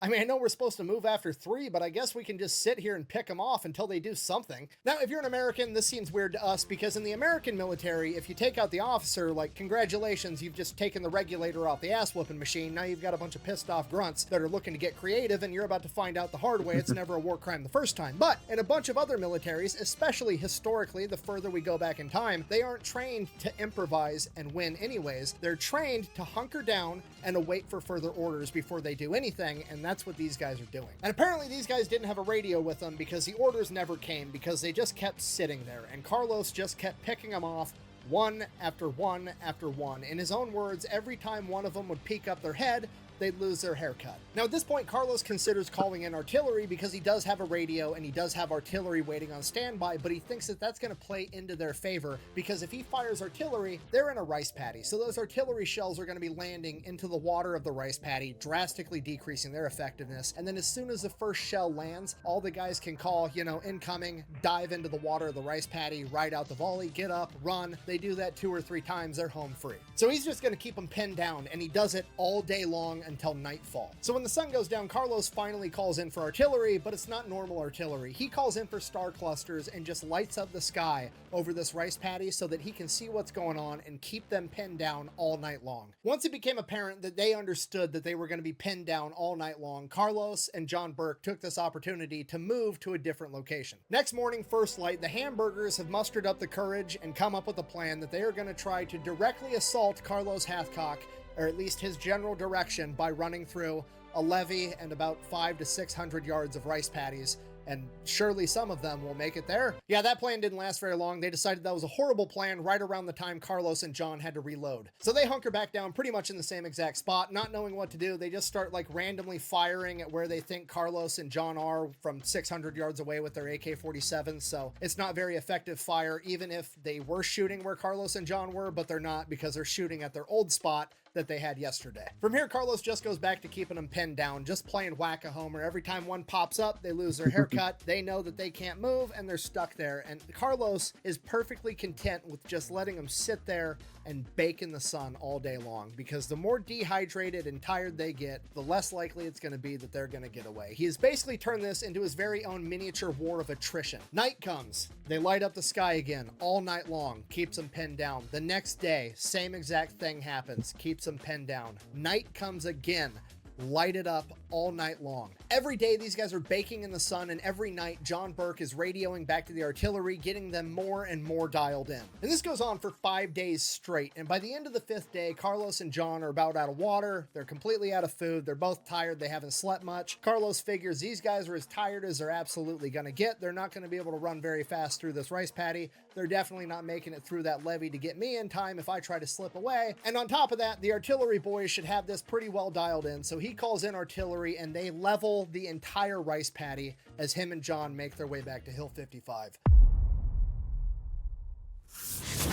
I mean, I know we're supposed to move after 3, but I guess we can just sit here and pick them off until they do something. Now, if you're an American, this seems weird to us because in the American military, if you take out the officer, like, congratulations, you've just taken the regulator off the ass-whooping machine. Now you've got a bunch of pissed-off grunts that are looking to get creative, and you're about to find out the hard way it's never a war crime the first time. But in a bunch of other militaries, especially historically, the further we go back in time, they aren't trained to improvise and win anyways. They're trained to hunker down and await for further orders before they do anything, and that's what these guys are doing. And apparently these guys didn't have a radio with them because the orders never came because they just kept sitting there, and Carlos just kept picking them off one after one after one. In his own words, every time one of them would peek up their head, they'd lose their haircut. Now at this point, Carlos considers calling in artillery because he does have a radio and he does have artillery waiting on standby, but he thinks that that's going to play into their favor because if he fires artillery, they're in a rice paddy. So those artillery shells are going to be landing into the water of the rice paddy, drastically decreasing their effectiveness. And then as soon as the first shell lands, all the guys can call, you know, incoming, dive into the water of the rice paddy, ride out the volley, get up, run. They do that 2 or 3 times, they're home free. So he's just going to keep them pinned down, and he does it all day long until nightfall. So when the sun goes down, Carlos finally calls in for artillery, but it's not normal artillery. He calls in for star clusters and just lights up the sky over this rice paddy so that he can see what's going on and keep them pinned down all night long. Once it became apparent that they understood that they were going to be pinned down all night long, Carlos and John Burke took this opportunity to move to a different location. Next morning, first light, the Hamburgers have mustered up the courage and come up with a plan that they are going to try to directly assault Carlos Hathcock, or at least his general direction, by running through a levee and about 500 to 600 yards of rice paddies, and surely some of them will make it there. Yeah, that plan didn't last very long. They decided that was a horrible plan right around the time Carlos and John had to reload. So they hunker back down pretty much in the same exact spot, not knowing what to do. They just start like randomly firing at where they think Carlos and John are from 600 yards away with their AK-47s. So it's not very effective fire, even if they were shooting where Carlos and John were, but they're not because they're shooting at their old spot that they had yesterday. From here, Carlos just goes back to keeping them pinned down, just playing whack-a-homer. Every time one pops up, they lose their haircut. They know that they can't move, and they're stuck there. And Carlos is perfectly content with just letting them sit there and bake in the sun all day long, because the more dehydrated and tired they get, the less likely it's going to be that they're going to get away. He has basically turned this into his very own miniature war of attrition. Night comes. They light up the sky again all night long, keeps them pinned down. The next day, same exact thing happens, keeps them pinned down. Night comes again, light it up all night long. Every day these guys are baking in the sun, and every night John Burke is radioing back to the artillery, getting them more and more dialed in. And this goes on for 5 days straight, and by the end of the 5th day, Carlos and John are about out of water, they're completely out of food, they're both tired, they haven't slept much. Carlos figures these guys are as tired as they're absolutely gonna get. They're not gonna be able to run very fast through this rice paddy. They're definitely not making it through that levee to get me in time if I try to slip away. And on top of that, the artillery boys should have this pretty well dialed in, so he calls in artillery and they level the entire rice paddy as him and John make their way back to Hill 55.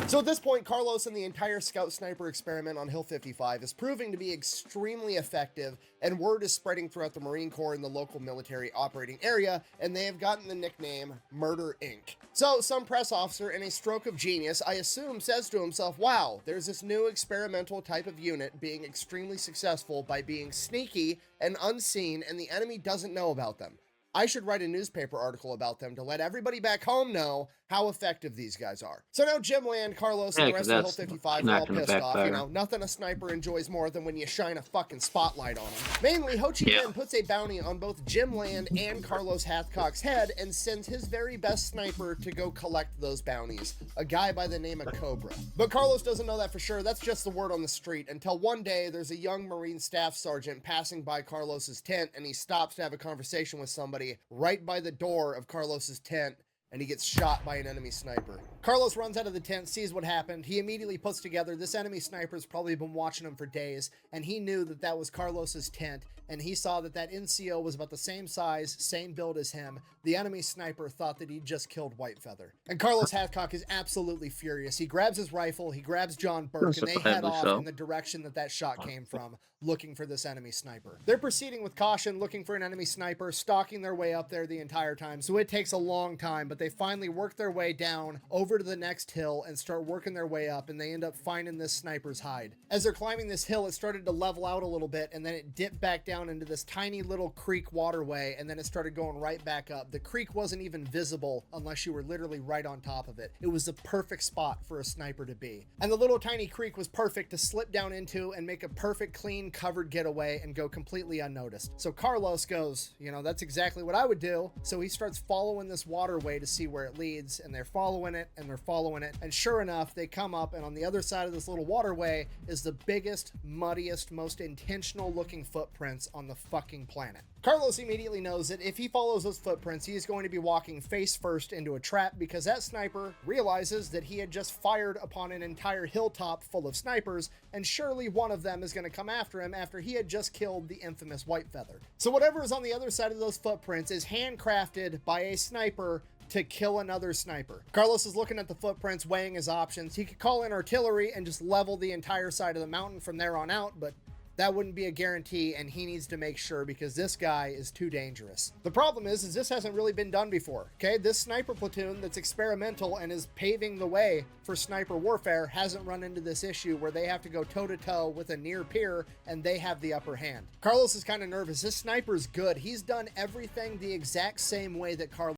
So at this point, Carlos and the entire scout sniper experiment on Hill 55 is proving to be extremely effective, and word is spreading throughout the Marine Corps and the local military operating area, and they have gotten the nickname Murder Inc. So some press officer, in a stroke of genius, I assume, says to himself, wow, there's this new experimental type of unit being extremely successful by being sneaky and unseen, and the enemy doesn't know about them. I should write a newspaper article about them to let everybody back home know how effective these guys are. So now Jim Land, Carlos, and the rest of Hill 55 are all pissed off. You know, nothing a sniper enjoys more than when you shine a fucking spotlight on them. Mainly, Ho Chi Minh puts a bounty on both Jim Land and Carlos Hathcock's head and sends his very best sniper to go collect those bounties, a guy by the name of Cobra. But Carlos doesn't know that for sure. That's just the word on the street, until one day there's a young Marine staff sergeant passing by Carlos's tent, and he stops to have a conversation with somebody right by the door of Carlos's tent, and he gets shot by an enemy sniper. Carlos runs out of the tent, sees what happened. He immediately puts together this enemy sniper's probably been watching him for days, and he knew that that was Carlos's tent, and he saw that that NCO was about the same size, same build as him. The enemy sniper thought that he'd just killed Whitefeather. And Carlos Hathcock is absolutely furious. He grabs his rifle, he grabs John Burke, and they head off in the direction that that shot came from, looking for this enemy sniper. They're proceeding with caution, looking for an enemy sniper, stalking their way up there the entire time, so it takes a long time, but they finally work their way down over to the next hill and start working their way up, and they end up finding this sniper's hide. As they're climbing this hill, it started to level out a little bit, and then it dipped back down into this tiny little creek waterway, and then it started going right back up. The creek wasn't even visible unless you were literally right on top of it. It was the perfect spot for a sniper to be. And the little tiny creek was perfect to slip down into and make a perfect, clean, covered getaway and go completely unnoticed. So Carlos goes, you know, that's exactly what I would do. So he starts following this waterway to see where it leads, and they're following it and they're following it. And sure enough, they come up, and on the other side of this little waterway is the biggest, muddiest, most intentional looking footprints on the fucking planet. Carlos immediately knows that if he follows those footprints, he is going to be walking face first into a trap, because that sniper realizes that he had just fired upon an entire hilltop full of snipers, and surely one of them is going to come after him after he had just killed the infamous Whitefeather. So whatever is on the other side of those footprints is handcrafted by a sniper to kill another sniper. Carlos is looking at the footprints, weighing his options. He could call in artillery and just level the entire side of the mountain from there on out, but that wouldn't be a guarantee, and he needs to make sure, because this guy is too dangerous. The problem is this hasn't really been done before, okay? This sniper platoon that's experimental and is paving the way for sniper warfare hasn't run into this issue where they have to go toe-to-toe with a near peer and they have the upper hand. Carlos is kind of nervous. This sniper's good. He's done everything the exact same way that Carlos...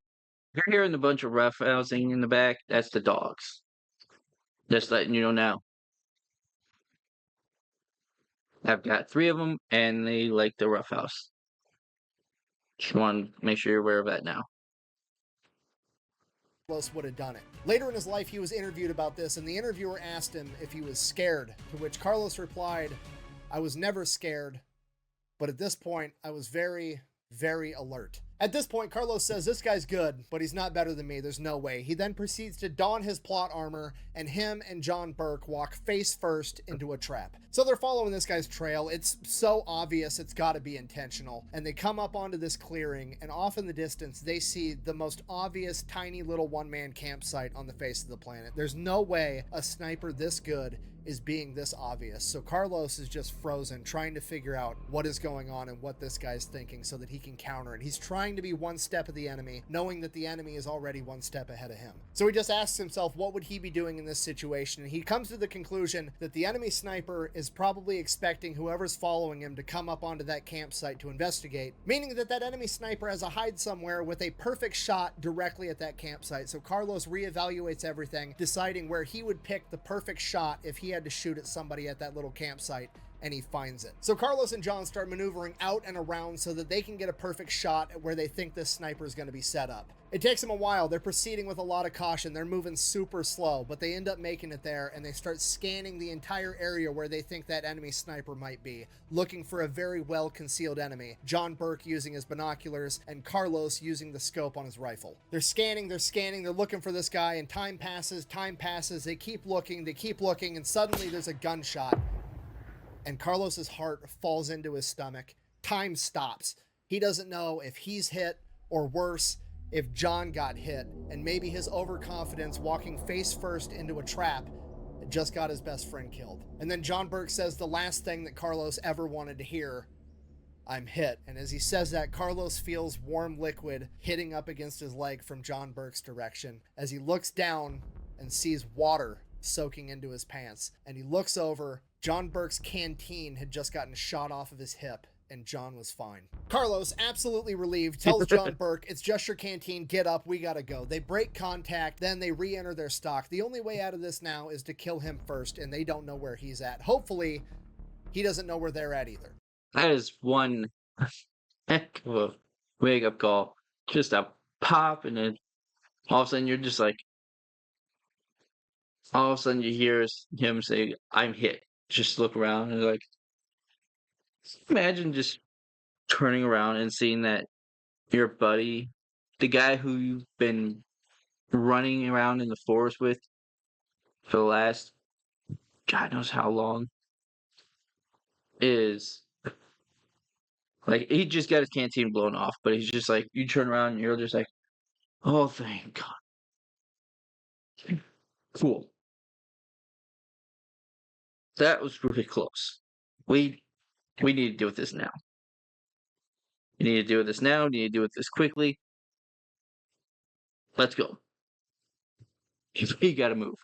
You're hearing a bunch of roughhousing in the back. That's the dogs. Just letting you know now. I've got 3 of them, and they like the roughhouse. Just want to make sure you're aware of that now. would have done it. Later in his life, he was interviewed about this, and the interviewer asked him if he was scared, to which Carlos replied, "I was never scared, but at this point, I was very, very alert." At this point, Carlos says, "This guy's good, but he's not better than me. There's no way." He then proceeds to don his plot armor, and him and John Burke walk face first into a trap. So they're following this guy's trail. It's so obvious it's got to be intentional. And they come up onto this clearing, and off in the distance, they see the most obvious tiny little one-man campsite on the face of the planet. There's no way a sniper this good is being this obvious. So Carlos is just frozen, trying to figure out what is going on and what this guy's thinking so that he can counter it. He's trying to be one step of the enemy, knowing that the enemy is already one step ahead of him. So he just asks himself, what would he be doing in this situation? And he comes to the conclusion that the enemy sniper is probably expecting whoever's following him to come up onto that campsite to investigate, meaning that that enemy sniper has a hide somewhere with a perfect shot directly at that campsite. So Carlos reevaluates everything, deciding where he would pick the perfect shot if he had to shoot at somebody at that little campsite, and he finds it. So Carlos and John start maneuvering out and around so that they can get a perfect shot at where they think this sniper is going to be set up. It takes them a while. They're proceeding with a lot of caution. They're moving super slow, but they end up making it there, and they start scanning the entire area where they think that enemy sniper might be, looking for a very well-concealed enemy. John Burke using his binoculars, and Carlos using the scope on his rifle. They're scanning, they're looking for this guy, and time passes, they keep looking, and suddenly there's a gunshot. And Carlos's heart falls into his stomach. Time stops. He doesn't know if he's hit, or worse, if John got hit, and maybe his overconfidence walking face first into a trap just got his best friend killed. And then John Burke says the last thing that Carlos ever wanted to hear: "I'm hit." And as he says that, Carlos feels warm liquid hitting up against his leg from John Burke's direction as he looks down and sees water soaking into his pants. And he looks over. John Burke's canteen had just gotten shot off of his hip, and John was fine. Carlos, absolutely relieved, tells John Burke, "It's just your canteen, get up, we gotta go." They break contact, then they re-enter their stock. The only way out of this now is to kill him first, and they don't know where he's at. Hopefully, he doesn't know where they're at either. That is one heck of a wake-up call. Just a pop, and then all of a sudden you're just like, all of a sudden you hear him say, "I'm hit." Just look around and like, imagine just turning around and seeing that your buddy, the guy who you've been running around in the forest with for the last God knows how long, is like, he just got his canteen blown off, but he's just like, you turn around and you're just like, oh, thank God. Cool. That was really close. We need to deal with this now. We need to deal with this now. We need to deal with this quickly. Let's go. You gotta move.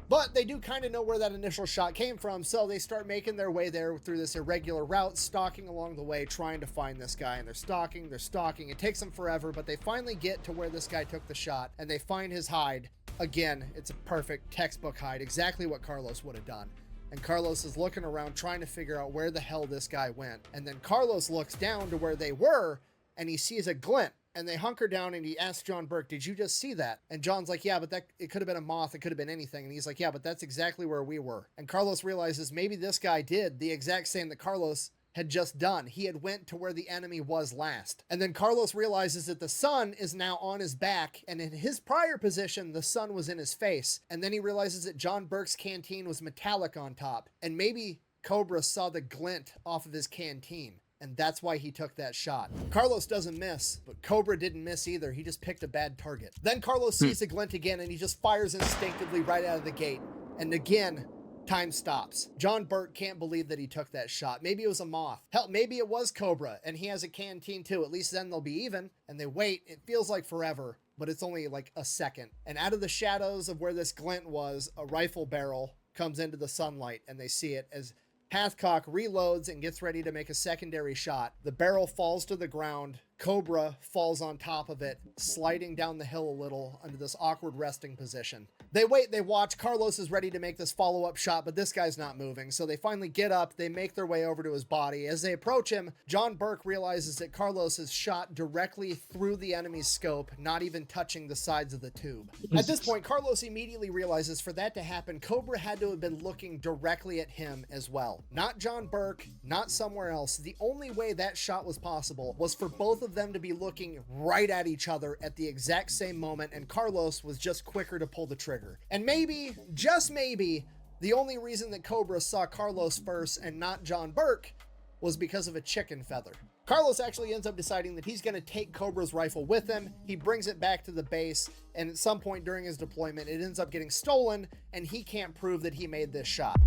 But they do kind of know where that initial shot came from, so they start making their way there through this irregular route, stalking along the way, trying to find this guy. And they're stalking. It takes them forever, but they finally get to where this guy took the shot, and they find his hide. Again, it's a perfect textbook hide, exactly what Carlos would have done. And Carlos is looking around trying to figure out where the hell this guy went. And then Carlos looks down to where they were, and he sees a glint. And they hunker down and he asks John Burke, did you just see that? And John's like, yeah, but it could have been a moth. It could have been anything. And he's like, yeah, but that's exactly where we were. And Carlos realizes maybe this guy did the exact same that Carlos had just done. He had went to where the enemy was last. And then Carlos realizes that the sun is now on his back. And in his prior position, the sun was in his face. And then he realizes that John Burke's canteen was metallic on top. And maybe Cobra saw the glint off of his canteen. And that's why he took that shot. Carlos doesn't miss, but Cobra didn't miss either. He just picked a bad target. Then Carlos sees the glint again, and he just fires instinctively right out of the gate. And again, time stops. John Burke can't believe that he took that shot. Maybe it was a moth. Hell, maybe it was Cobra, and he has a canteen too. At least then they'll be even. And they wait. It feels like forever, but it's only like a second. And out of the shadows of where this glint was, a rifle barrel comes into the sunlight, and they see it as Hathcock reloads and gets ready to make a secondary shot. The barrel falls to the ground. Cobra falls on top of it, sliding down the hill a little under this awkward resting position. They wait, they watch. Carlos is ready to make this follow-up shot, but this guy's not moving. So they finally get up, they make their way over to his body. As they approach him, John Burke realizes that Carlos is shot directly through the enemy's scope, not even touching the sides of the tube. At this point, Carlos immediately realizes for that to happen, Cobra had to have been looking directly at him as well. Not John Burke, not somewhere else. The only way that shot was possible was for both of them to be looking right at each other at the exact same moment, and Carlos was just quicker to pull the trigger. And maybe, just maybe, the only reason that Cobra saw Carlos first and not John Burke was because of a chicken feather. Carlos actually ends up deciding that he's going to take Cobra's rifle with him. He brings it back to the base, and at some point during his deployment, it ends up getting stolen, and he can't prove that he made this shot.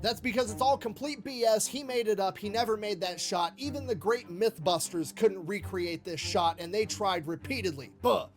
That's because it's all complete BS. He made it up. He never made that shot. Even the great Mythbusters couldn't recreate this shot, and they tried repeatedly.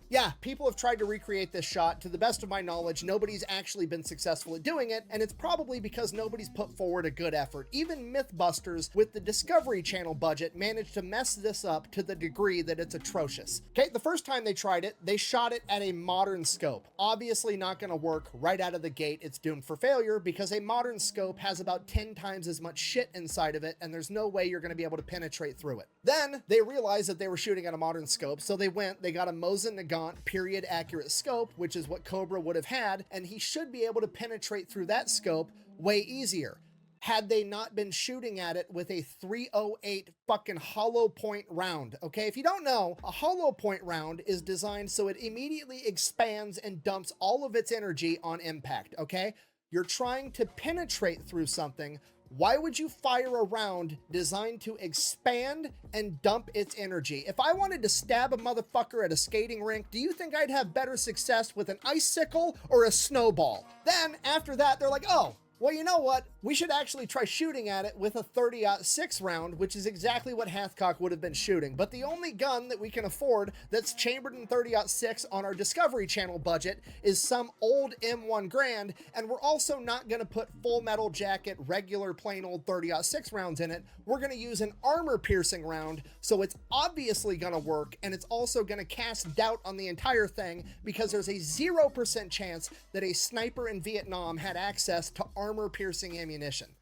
Yeah, people have tried to recreate this shot. To the best of my knowledge, nobody's actually been successful at doing it, and it's probably because nobody's put forward a good effort. Even Mythbusters with the Discovery Channel budget managed to mess this up to the degree that it's atrocious. Okay, the first time they tried it, they shot it at a modern scope. Obviously not going to work right out of the gate. It's doomed for failure because a modern scope has about 10 times as much shit inside of it, and there's no way you're going to be able to penetrate through it. Then they realized that they were shooting at a modern scope, so they got a Mosin Nagant period accurate scope, which is what Cobra would have had, and he should be able to penetrate through that scope way easier. Had they not been shooting at it with a 308 fucking hollow point round. Okay, if you don't know, a hollow point round is designed so it immediately expands and dumps all of its energy on impact, okay? You're trying to penetrate through something. Why would you fire a round designed to expand and dump its energy? If I wanted to stab a motherfucker at a skating rink, do you think I'd have better success with an icicle or a snowball? Then after that, they're like, oh, well, you know what? We should actually try shooting at it with a 30-06 round, which is exactly what Hathcock would have been shooting. But the only gun that we can afford that's chambered in 30-06 on our Discovery Channel budget is some old M1 Grand, and we're also not going to put Full Metal Jacket, regular plain old 30-06 rounds in it. We're going to use an armor-piercing round, so it's obviously going to work, and it's also going to cast doubt on the entire thing because there's a 0% chance that a sniper in Vietnam had access to armor-piercing ammunition.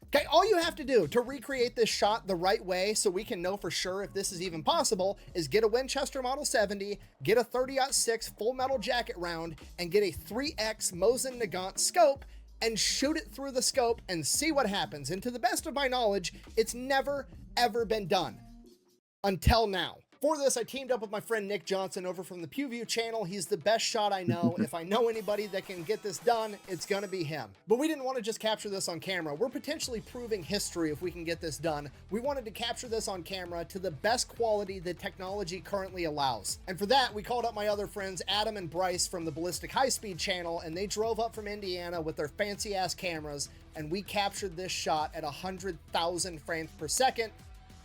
Okay, all you have to do to recreate this shot the right way so we can know for sure if this is even possible is get a Winchester Model 70, get a 30-06 Full Metal Jacket round, and get a 3X Mosin Nagant scope and shoot it through the scope and see what happens. And to the best of my knowledge, it's never, ever been done. Until now. For this, I teamed up with my friend Nick Johnson over from the PewView channel. He's the best shot I know. If I know anybody that can get this done, it's gonna be him. But we didn't want to just capture this on camera. We're potentially proving history if we can get this done. We wanted to capture this on camera to the best quality that technology currently allows. And for that, we called up my other friends, Adam and Bryce from the Ballistic High Speed channel, and they drove up from Indiana with their fancy ass cameras, and we captured this shot at 100,000 frames per second.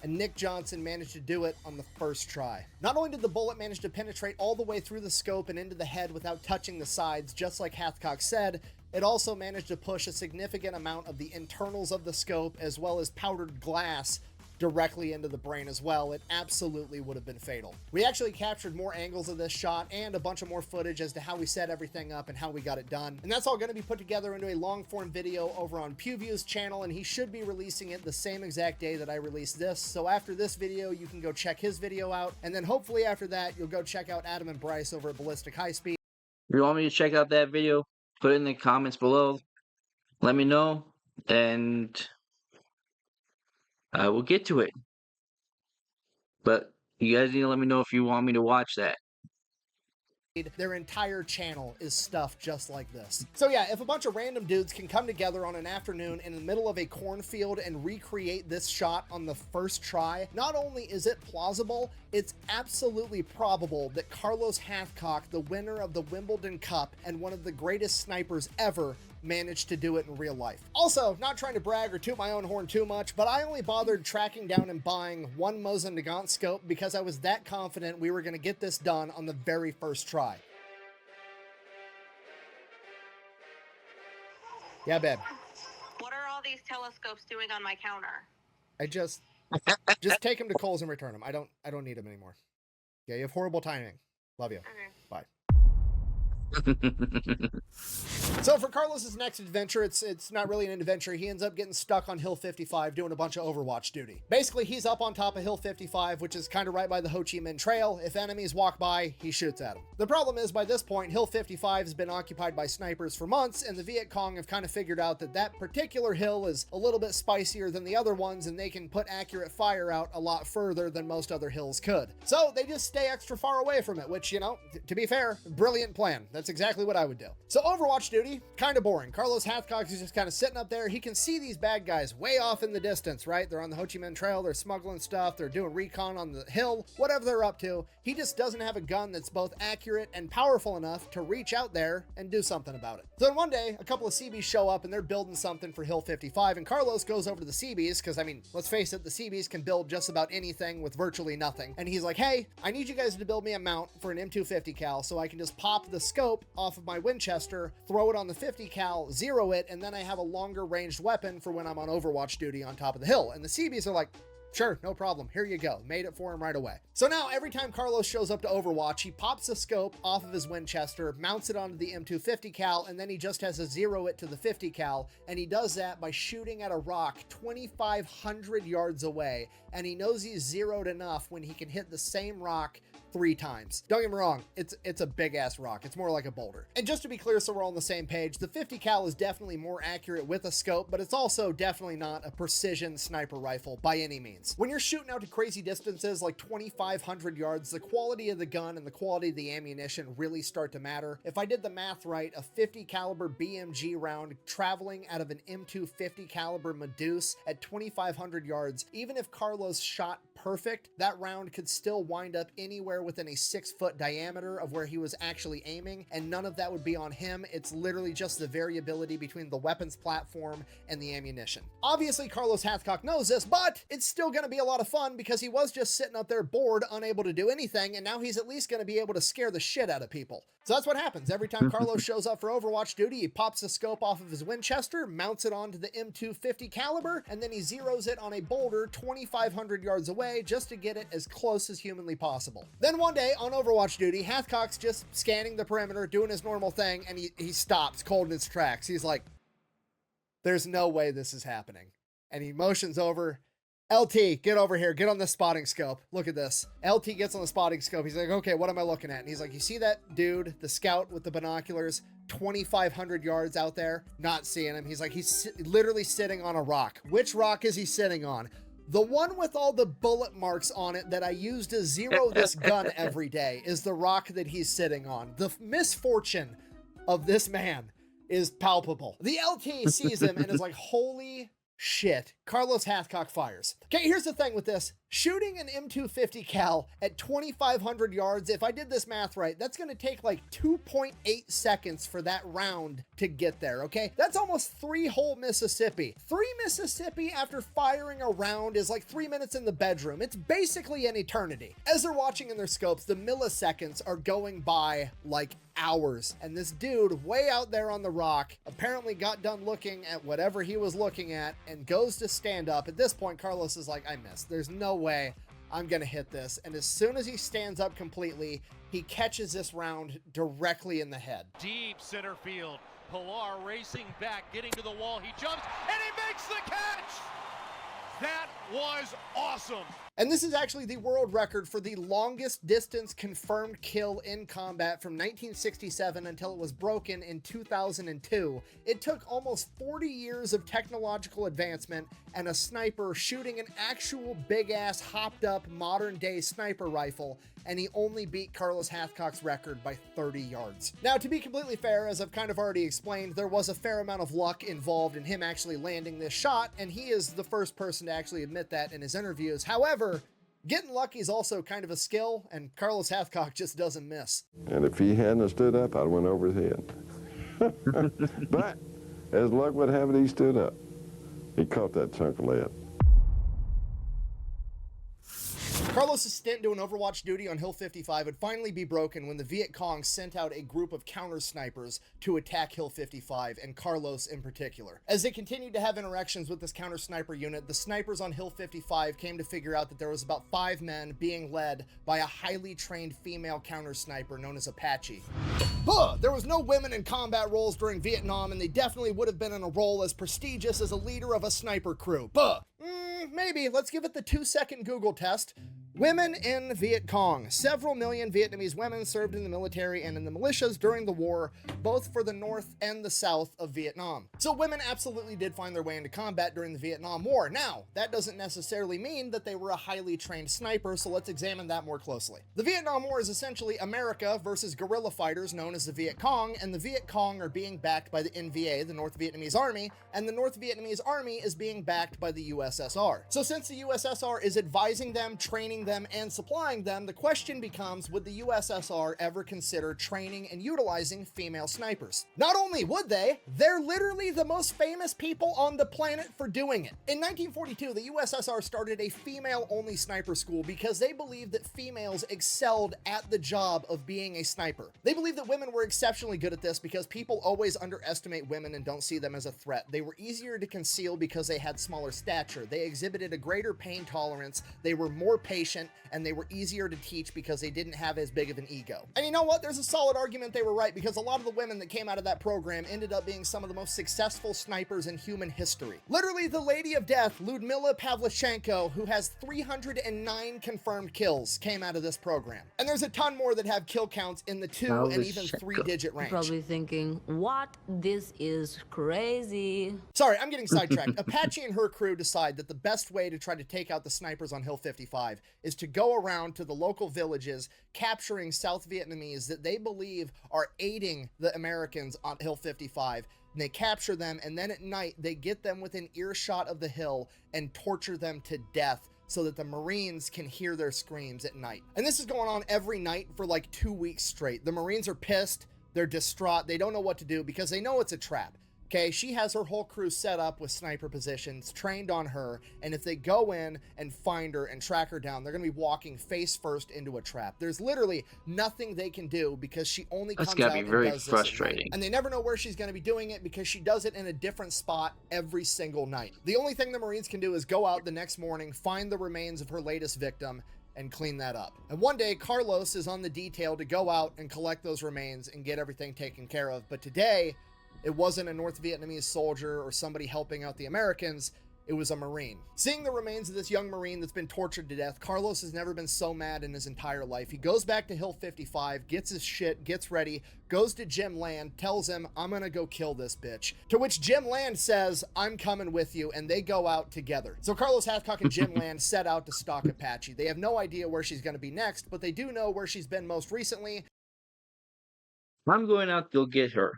and Nick Johnson managed to do it on the first try. Not only did the bullet manage to penetrate all the way through the scope and into the head without touching the sides, just like Hathcock said, it also managed to push a significant amount of the internals of the scope as well as powdered glass directly into the brain as well. It absolutely would have been fatal. We actually captured more angles of this shot and a bunch of more footage as to how we set everything up and how we got it done. And that's all going to be put together into a long form video over on PewView's channel, and he should be releasing it the same exact day that I release this. So after this video, you can go check his video out, and then hopefully after that, you'll go check out Adam and Bryce over at Ballistic High Speed. If you want me to check out that video, put it in the comments below. Let me know, and I will get to it. But you guys need to let me know if you want me to watch that. Their entire channel is stuff just like this. So yeah, if a bunch of random dudes can come together on an afternoon in the middle of a cornfield and recreate this shot on the first try, not only is it plausible, it's absolutely probable that Carlos Hathcock, the winner of the Wimbledon Cup and one of the greatest snipers ever, managed to do it in real life. Also, not trying to brag or toot my own horn too much, but I only bothered tracking down and buying one Mosin Nagant scope because I was that confident we were going to get this done on the very first try. Yeah, babe. What are all these telescopes doing on my counter? I just take them to Kohl's and return them. I don't need them anymore. Yeah, you have horrible timing. Love you. Okay. Bye. So for Carlos's next adventure, it's not really an adventure. He ends up getting stuck on Hill 55 doing a bunch of Overwatch duty. Basically, he's up on top of Hill 55, which is kind of right by the Ho Chi Minh Trail. If enemies walk by, he shoots at them. The problem is, by this point, Hill 55 has been occupied by snipers for months, and the Viet Cong have kind of figured out that that particular hill is a little bit spicier than the other ones, and they can put accurate fire out a lot further than most other hills could. So they just stay extra far away from it, which, you know, to be fair, brilliant plan. That's exactly what I would do. So Overwatch duty, kind of boring. Carlos Hathcock is just kind of sitting up there. He can see these bad guys way off in the distance, right? They're on the Ho Chi Minh Trail. They're smuggling stuff. They're doing recon on the hill, whatever they're up to. He just doesn't have a gun that's both accurate and powerful enough to reach out there and do something about it. So then one day, a couple of Seabees show up and they're building something for Hill 55, and Carlos goes over to the Seabees because, I mean, let's face it, the Seabees can build just about anything with virtually nothing. And he's like, hey, I need you guys to build me a mount for an M250 cal so I can just pop the scope off of my Winchester, throw it on the 50 cal, zero it, and then I have a longer ranged weapon for when I'm on Overwatch duty on top of the hill. And the Seabees are like, sure, no problem. Here you go. Made it for him right away. So now every time Carlos shows up to Overwatch, he pops a scope off of his Winchester, mounts it onto the M250 cal, and then he just has to zero it to the 50 cal. And he does that by shooting at a rock 2,500 yards away. And he knows he's zeroed enough when he can hit the same rock 3 times. Don't get me wrong, it's a big ass rock. It's more like a boulder. And just to be clear, so we're all on the same page, the 50 cal is definitely more accurate with a scope, but it's also definitely not a precision sniper rifle by any means. When you're shooting out to crazy distances like 2,500 yards, the quality of the gun and the quality of the ammunition really start to matter. If I did the math right, a 50 caliber BMG round traveling out of an M250 caliber Medusa at 2,500 yards, even if Carlos shot perfect, that round could still wind up anywhere within a 6-foot diameter of where he was actually aiming, and none of that would be on him. It's literally just the variability between the weapons platform and the ammunition. Obviously, Carlos Hathcock knows this, but it's still going to be a lot of fun because he was just sitting up there bored, unable to do anything, and now he's at least going to be able to scare the shit out of people. So that's what happens. Every time Carlos shows up for Overwatch duty, he pops a scope off of his Winchester, mounts it onto the M250 caliber, and then he zeroes it on a boulder 2,500 yards away just to get it as close as humanly possible. Then one day on Overwatch duty, Hathcock's just scanning the perimeter, doing his normal thing, and he stops cold in his tracks. He's like, there's no way this is happening. And he motions over, LT, get over here. Get on the spotting scope. Look at this. LT gets on the spotting scope. He's like, okay, what am I looking at? And he's like, you see that dude, the scout with the binoculars, 2,500 yards out there? Not seeing him. He's like, he's literally sitting on a rock. Which rock is he sitting on? The one with all the bullet marks on it that I use to zero this gun every day is the rock that he's sitting on. The misfortune of this man is palpable. The LT sees him and is like, holy shit. Carlos Hathcock fires. Okay, here's the thing with this. Shooting an M250 cal at 2,500 yards, if I did this math right, that's going to take like 2.8 seconds for that round to get there, okay? That's almost 3 whole Mississippi. 3 Mississippi after firing a round is like 3 minutes in the bedroom. It's basically an eternity. As they're watching in their scopes, the milliseconds are going by like hours, and this dude way out there on the rock apparently got done looking at whatever he was looking at and goes to stand up. At this point, Carlos is like, I missed. There's no way I'm gonna hit this. And as soon as he stands up completely, he catches this round directly in the head. Deep center field. Pilar racing back, getting to the wall. He jumps and he makes the catch. That was awesome. And this is actually the world record for the longest distance confirmed kill in combat from 1967 until it was broken in 2002. It took almost 40 years of technological advancement and a sniper shooting an actual big-ass hopped-up modern-day sniper rifle, and he only beat Carlos Hathcock's record by 30 yards. Now, to be completely fair, as I've kind of already explained, there was a fair amount of luck involved in him actually landing this shot, and he is the first person to actually admit that in his interviews. However, getting lucky is also kind of a skill, and Carlos Hathcock just doesn't miss. And if he hadn't stood up, I'd went over his head. But, as luck would have it, he stood up. He caught that chunk of lead. Carlos' stint doing Overwatch duty on Hill 55 would finally be broken when the Viet Cong sent out a group of counter snipers to attack Hill 55, and Carlos in particular. As they continued to have interactions with this counter sniper unit, the snipers on Hill 55 came to figure out that there was about 5 men being led by a highly trained female counter sniper known as Apache. There was no women in combat roles during Vietnam, and they definitely would have been in a role as prestigious as a leader of a sniper crew. Maybe. Let's give it the 2-second Google test. Women in Viet Cong. Several million Vietnamese women served in the military and in the militias during the war, both for the North and the South of Vietnam. So women absolutely did find their way into combat during the Vietnam War. Now, that doesn't necessarily mean that they were a highly trained sniper, so let's examine that more closely. The Vietnam War is essentially America versus guerrilla fighters known as the Viet Cong, and the Viet Cong are being backed by the NVA, the North Vietnamese Army, and the North Vietnamese Army is being backed by the USSR. So since the USSR is advising them, training them, and supplying them, the question becomes, would the USSR ever consider training and utilizing female snipers? Not only would they, they're literally the most famous people on the planet for doing it. In 1942, the USSR started a female-only sniper school because they believed that females excelled at the job of being a sniper. They believed that women were exceptionally good at this because people always underestimate women and don't see them as a threat. They were easier to conceal because they had smaller stature. They exhibited a greater pain tolerance. They were more patient, and they were easier to teach because they didn't have as big of an ego. And you know what? There's a solid argument they were right, because a lot of the women that came out of that program ended up being some of the most successful snipers in human history. Literally, the Lady of Death, Ludmila Pavlichenko, who has 309 confirmed kills, came out of this program. And there's a ton more that have kill counts in the 2 and even 3-digit range. You're probably thinking, what? This is crazy. Sorry, I'm getting sidetracked. Apache and her crew decide that the best way to try to take out the snipers on Hill 55 is to go around to the local villages, capturing South Vietnamese that they believe are aiding the Americans on Hill 55. And they capture them, and then at night they get them within earshot of the hill and torture them to death so that the Marines can hear their screams at night. And this is going on every night for like 2 weeks straight. The Marines are pissed, they're distraught, they don't know what to do because they know it's a trap. Okay, she has her whole crew set up with sniper positions, trained on her, and if they go in and find her and track her down, they're going to be walking face first into a trap. There's literally nothing they can do because she only comes out and does this frustrating. And they never know where she's going to be doing it because she does it in a different spot every single night. The only thing the Marines can do is go out the next morning, find the remains of her latest victim, and clean that up. And one day, Carlos is on the detail to go out and collect those remains and get everything taken care of. But today, it wasn't a North Vietnamese soldier or somebody helping out the Americans. It was a Marine. Seeing the remains of this young Marine that's been tortured to death, Carlos has never been so mad in his entire life. He goes back to Hill 55, gets his shit, gets ready, goes to Jim Land, tells him, I'm gonna go kill this bitch. To which Jim Land says, I'm coming with you, and they go out together. So Carlos Hathcock and Jim Land set out to stalk Apache. They have no idea where she's gonna be next, but they do know where she's been most recently. I'm going out to go get her.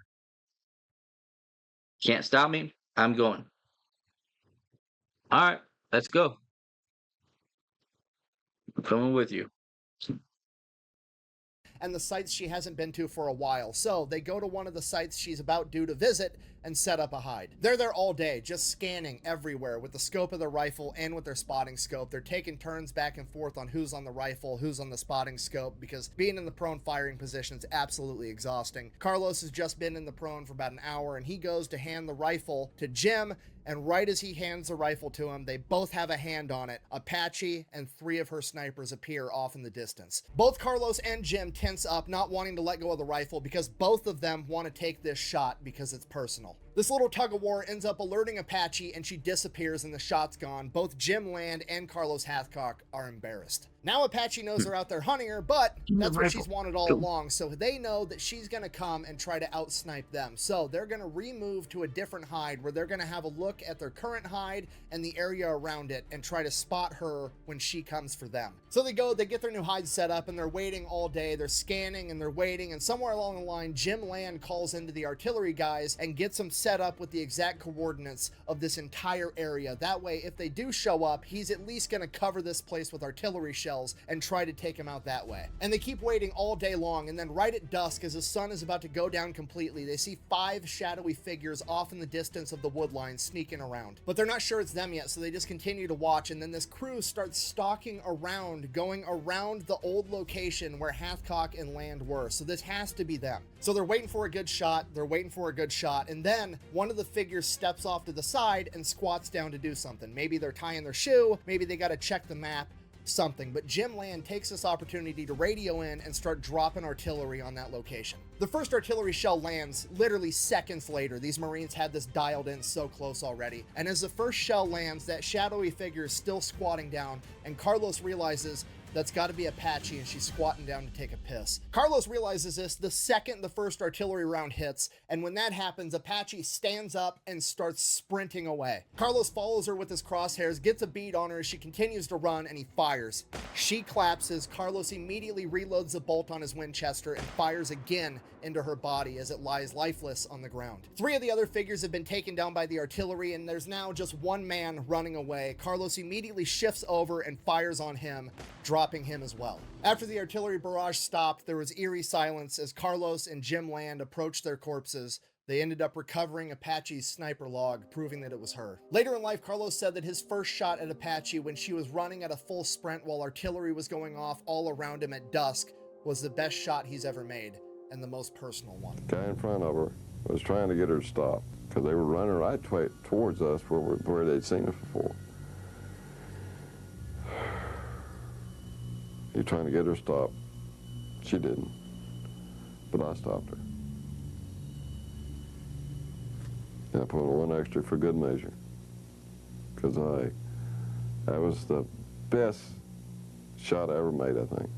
Can't stop me. I'm going. All right, let's go. I'm coming with you. And the sites she hasn't been to for a while. So they go to one of the sites she's about due to visit and set up a hide. They're there all day, just scanning everywhere with the scope of their rifle and with their spotting scope. They're taking turns back and forth on who's on the rifle, who's on the spotting scope, because being in the prone firing position is absolutely exhausting. Carlos has just been in the prone for about an hour, and he goes to hand the rifle to Jim, and right as he hands the rifle to him, they both have a hand on it. Apache and 3 of her snipers appear off in the distance. Both Carlos and Jim tense up, not wanting to let go of the rifle because both of them want to take this shot because it's personal. This little tug of war ends up alerting Apache, and she disappears and the shot's gone. Both Jim Land and Carlos Hathcock are embarrassed. Now Apache knows they're out there hunting her, but that's what she's wanted all along, so they know that she's going to come and try to outsnipe them. So they're going to remove to a different hide where they're going to have a look at their current hide and the area around it and try to spot her when she comes for them. So they go, they get their new hide set up, and they're waiting all day. They're scanning and they're waiting, and somewhere along the line, Jim Land calls into the artillery guys and gets them set up with the exact coordinates of this entire area. That way, if they do show up, he's at least going to cover this place with artillery shells and try to take him out that way. And they keep waiting all day long, and then right at dusk, as the sun is about to go down completely, they see 5 shadowy figures off in the distance of the wood line sneaking around. But they're not sure it's them yet, so they just continue to watch, and then this crew starts stalking around, going around the old location where Hathcock and Land were. So this has to be them. So they're waiting for a good shot, and then one of the figures steps off to the side and squats down to do something. Maybe they're tying their shoe, maybe they gotta check the map, something. But Jim Land takes this opportunity to radio in and start dropping artillery on that location. The first artillery shell lands literally seconds later. These Marines had this dialed in so close already. And as the first shell lands, that shadowy figure is still squatting down, and Carlos realizes that's got to be Apache, and she's squatting down to take a piss. Carlos realizes this the second the first artillery round hits, and when that happens, Apache stands up and starts sprinting away. Carlos follows her with his crosshairs, gets a bead on her as she continues to run, and he fires. She collapses. Carlos immediately reloads the bolt on his Winchester and fires again into her body as it lies lifeless on the ground. 3 of the other figures have been taken down by the artillery, and there's now just one man running away. Carlos immediately shifts over and fires on him, dropping him as well. After the artillery barrage stopped, there was eerie silence as Carlos and Jim Land approached their corpses. They ended up recovering Apache's sniper log, proving that it was her. Later in life, Carlos said that his first shot at Apache when she was running at a full sprint while artillery was going off all around him at dusk was the best shot he's ever made, and the most personal one. The guy in front of her was trying to get her to stop because they were running right towards us where they'd seen us before. He trying to get her to stop. She didn't, but I stopped her. And I put one extra for good measure, because that was the best shot I ever made, I think.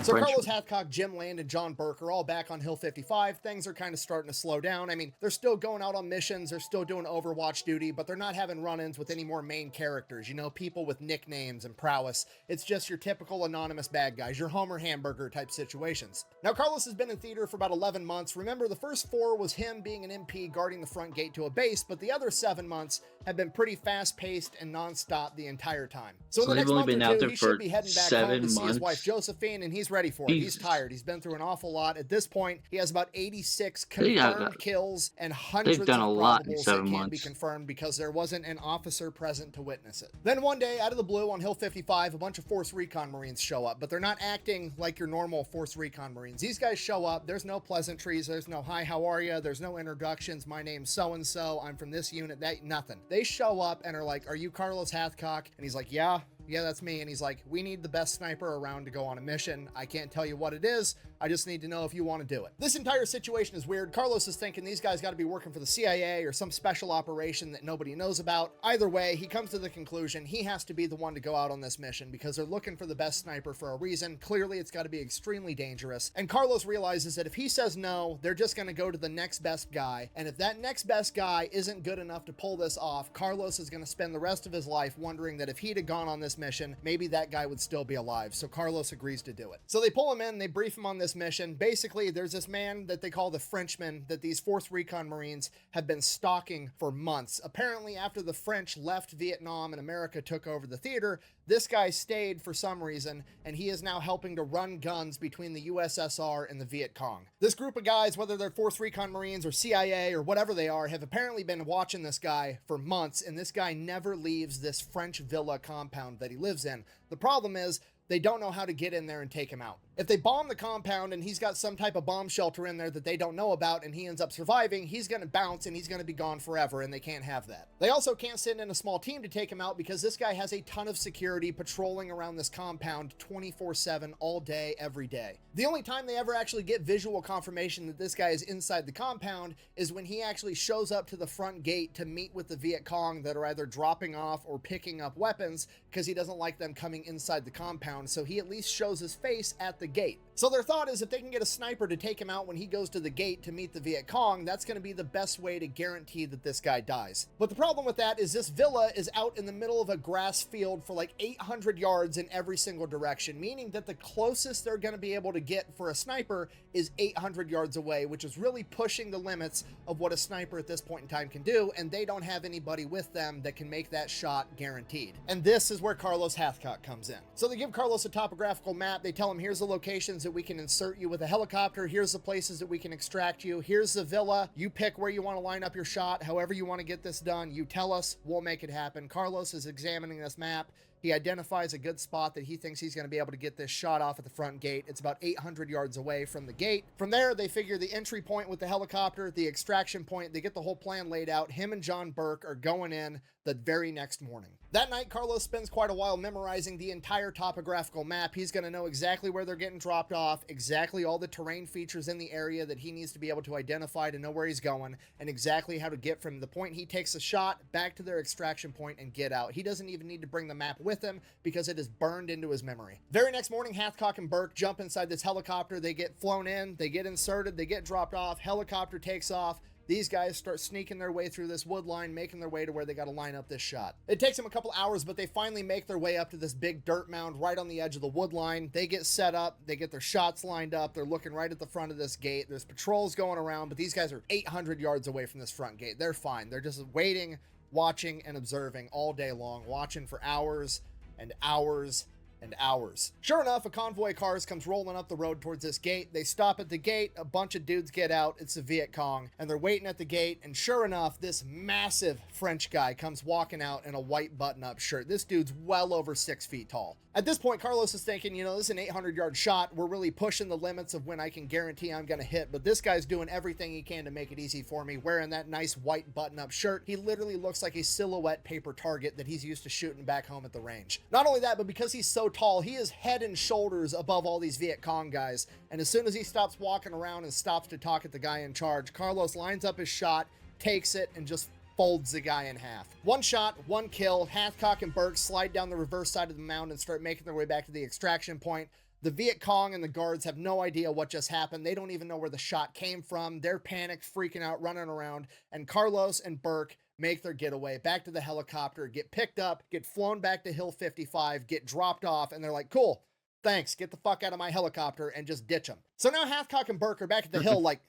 So Carlos Hathcock, Jim Land, and John Burke are all back on Hill 55. Things are kind of starting to slow down. I mean, they're still going out on missions, they're still doing Overwatch duty, but they're not having run-ins with any more main characters, you know, people with nicknames and prowess. It's just your typical anonymous bad guys, your Homer Hamburger type situations. Now, Carlos has been in theater for about 11 months. Remember, the first 4 was him being an MP guarding the front gate to a base, but the other 7 months have been pretty fast-paced and non-stop the entire time. So in the next month or 2, he should be heading back home to see his wife Josephine, and he's ready for it. He's tired. He's been through an awful lot. At this point, he has about 86 confirmed kills and hundreds of probables that can't be confirmed because there wasn't an officer present to witness it. Then one day, out of the blue on Hill 55, a bunch of Force Recon Marines show up, but they're not acting like your normal Force Recon Marines. These guys show up. There's no pleasantries. There's no, hi, how are you? There's no introductions. My name's so-and-so. I'm from this unit. Nothing. They show up and are like, are you Carlos Hathcock? And he's like, yeah, that's me. And he's like, we need the best sniper around to go on a mission. I can't tell you what it is. I just need to know if you want to do it. This entire situation is weird. Carlos is thinking these guys got to be working for the CIA or some special operation that nobody knows about. Either way, he comes to the conclusion he has to be the one to go out on this mission because they're looking for the best sniper for a reason. Clearly, it's got to be extremely dangerous. And Carlos realizes that if he says no, they're just going to go to the next best guy. And if that next best guy isn't good enough to pull this off, Carlos is going to spend the rest of his life wondering that if he'd have gone on this mission, maybe that guy would still be alive. So Carlos agrees to do it. So they pull him in, they brief him on this this mission. Basically, there's this man that they call the Frenchman that these 4th Recon Marines have been stalking for months. Apparently, after the French left Vietnam and America took over the theater, this guy stayed for some reason, and he is now helping to run guns between the USSR and the Viet Cong. This group of guys, whether they're 4th Recon Marines or CIA or whatever they are, have apparently been watching this guy for months, and this guy never leaves this French villa compound that he lives in. The problem is, they don't know how to get in there and take him out. If they bomb the compound and he's got some type of bomb shelter in there that they don't know about and he ends up surviving, he's going to bounce and he's going to be gone forever, and they can't have that. They also can't send in a small team to take him out because this guy has a ton of security patrolling around this compound 24/7 all day, every day. The only time they ever actually get visual confirmation that this guy is inside the compound is when he actually shows up to the front gate to meet with the Viet Cong that are either dropping off or picking up weapons because he doesn't like them coming inside the compound, so he at least shows his face at the gate. So their thought is if they can get a sniper to take him out when he goes to the gate to meet the Viet Cong, that's going to be the best way to guarantee that this guy dies. But the problem with that is this villa is out in the middle of a grass field for like 800 yards in every single direction, meaning that the closest they're going to be able to get for a sniper is 800 yards away, which is really pushing the limits of what a sniper at this point in time can do, and they don't have anybody with them that can make that shot guaranteed. And this is where Carlos Hathcock comes in. So they give Carlos a topographical map. They tell him, here's the locations that we can insert you with a helicopter. Here's the places that we can extract you. Here's the villa. You pick where you want to line up your shot. However you want to get this done, you tell us, we'll make it happen. Carlos is examining this map. He identifies a good spot that he thinks he's going to be able to get this shot off at the front gate. It's about 800 yards away from the gate. From there, they figure the entry point with the helicopter, the extraction point, they get the whole plan laid out. Him and John Burke are going in the very next morning. That night, Carlos spends quite a while memorizing the entire topographical map. He's going to know exactly where they're getting dropped off, exactly all the terrain features in the area that he needs to be able to identify to know where he's going, and exactly how to get from the point he takes a shot back to their extraction point and get out. He doesn't even need to bring the map with him because it is burned into his memory. Very next morning, Hathcock and Burke jump inside this helicopter. They get flown in, they get inserted, they get dropped off, helicopter takes off. These guys start sneaking their way through this wood line, making their way to where they got to line up this shot. It takes them a couple hours, but they finally make their way up to this big dirt mound right on the edge of the wood line. They get set up, they get their shots lined up, they're looking right at the front of this gate. There's patrols going around, but these guys are 800 yards away from this front gate. They're fine. They're just waiting, watching, and observing all day long, watching for hours and hours and hours. Sure enough, a convoy of cars comes rolling up the road towards this gate. They stop at the gate, a bunch of dudes get out, it's the Viet Cong, and they're waiting at the gate, and sure enough, this massive French guy comes walking out in a white button-up shirt. This dude's well over 6 feet tall. At this point, Carlos is thinking, you know, this is an 800-yard shot. We're really pushing the limits of when I can guarantee I'm going to hit, but this guy's doing everything he can to make it easy for me, wearing that nice white button-up shirt. He literally looks like a silhouette paper target that he's used to shooting back home at the range. Not only that, but because he's so tall, he is head and shoulders above all these Viet Cong guys, and as soon as he stops walking around and stops to talk at the guy in charge, Carlos lines up his shot, takes it, and just folds the guy in half. One shot, one kill. Hathcock and Burke slide down the reverse side of the mound and start making their way back to the extraction point. The Viet Cong and the guards have no idea what just happened. They don't even know where the shot came from. They're panicked, freaking out, running around, and Carlos and Burke make their getaway back to the helicopter, get picked up, get flown back to Hill 55, get dropped off, and they're like, cool, thanks, get the fuck out of my helicopter, and just ditch them. So now Hathcock and Burke are back at the hill like,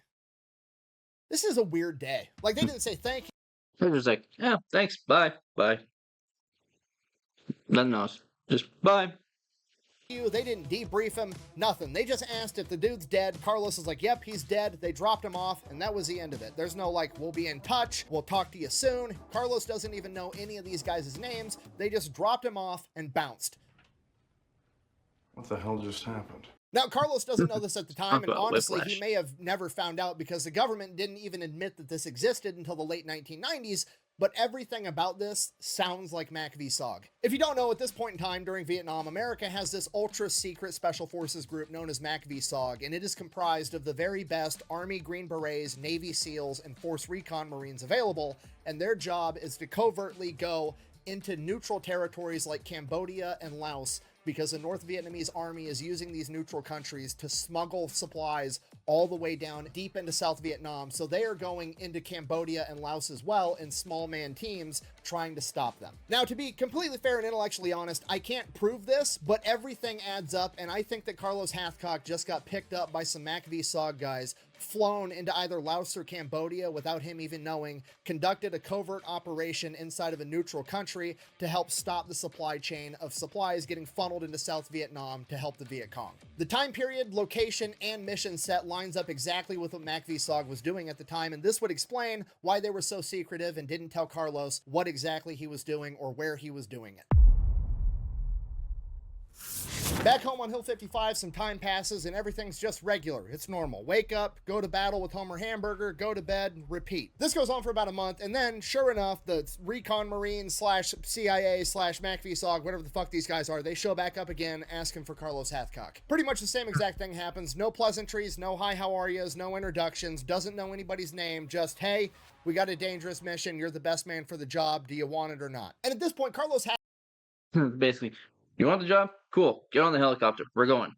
this is a weird day. Like, they didn't say thank you. They're just like, yeah, thanks, bye, bye. Nothing else. Just bye. They didn't debrief him, nothing. They just asked if the dude's dead. Carlos is like, yep, he's dead. They dropped him off, and that was the end of it. There's no like, we'll be in touch, we'll talk to you soon. Carlos doesn't even know any of these guys' names. They just dropped him off and bounced. What the hell just happened? Now, Carlos doesn't know this at the time, and honestly, he may have never found out because the government didn't even admit that this existed until the late 1990s, but everything about this sounds like MACV-SOG. If you don't know, at this point in time during Vietnam, America has this ultra-secret special forces group known as MACV-SOG, and it is comprised of the very best Army Green Berets, Navy SEALs, and Force Recon Marines available, and their job is to covertly go into neutral territories like Cambodia and Laos because the North Vietnamese army is using these neutral countries to smuggle supplies all the way down deep into South Vietnam. So they are going into Cambodia and Laos as well in small man teams trying to stop them. Now, to be completely fair and intellectually honest, I can't prove this, but everything adds up, and I think that Carlos Hathcock just got picked up by some MACV-SOG guys, flown into either Laos or Cambodia without him even knowing, conducted a covert operation inside of a neutral country to help stop the supply chain of supplies getting funneled into South Vietnam to help the Viet Cong. The time period, location, and mission set lines up exactly with what MACV-SOG was doing at the time, and this would explain why they were so secretive and didn't tell Carlos what exactly he was doing or where he was doing it. Back home on Hill 55, some time passes and everything's just regular. It's normal. Wake up, go to battle with Homer Hamburger, go to bed, repeat. This goes on for about a month, and then, sure enough, the Recon Marine / CIA / MACV-SOG, whatever the fuck these guys are, they show back up again, asking for Carlos Hathcock. Pretty much the same exact thing happens. No pleasantries, no hi, how are yous, no introductions, doesn't know anybody's name, just, hey, we got a dangerous mission, you're the best man for the job, do you want it or not? And at this point, Carlos Basically, you want the job? Cool. Get on the helicopter. We're going.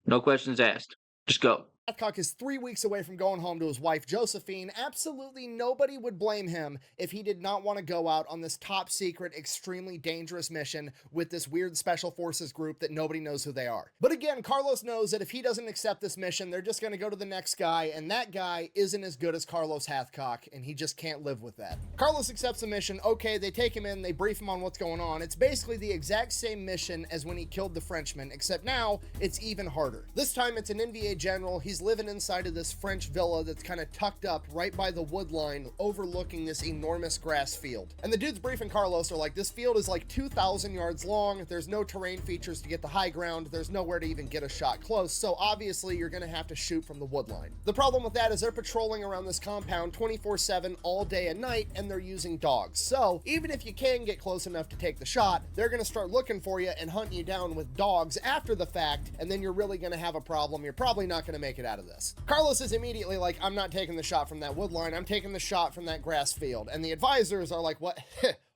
No questions asked. Just go. Hathcock is 3 weeks away from going home to his wife, Josephine. Absolutely nobody would blame him if he did not want to go out on this top secret, extremely dangerous mission with this weird special forces group that nobody knows who they are. But again, Carlos knows that if he doesn't accept this mission, they're just going to go to the next guy, and that guy isn't as good as Carlos Hathcock, and he just can't live with that. Carlos accepts the mission. Okay, they take him in, they brief him on what's going on. It's basically the exact same mission as when he killed the Frenchman, except now it's even harder. This time it's an NVA general. He's living inside of this French villa that's kind of tucked up right by the wood line overlooking this enormous grass field. And the dudes briefing Carlos are like, this field is like 2,000 yards long. There's no terrain features to get the high ground. There's nowhere to even get a shot close. So obviously you're going to have to shoot from the wood line. The problem with that is they're patrolling around this compound 24/7 all day and night, and they're using dogs. So even if you can get close enough to take the shot, they're going to start looking for you and hunting you down with dogs after the fact. And then you're really going to have a problem. You're probably not going to make it out of this. Carlos is immediately like, I'm not taking the shot from that wood line. I'm taking the shot from that grass field. And the advisors are like, what?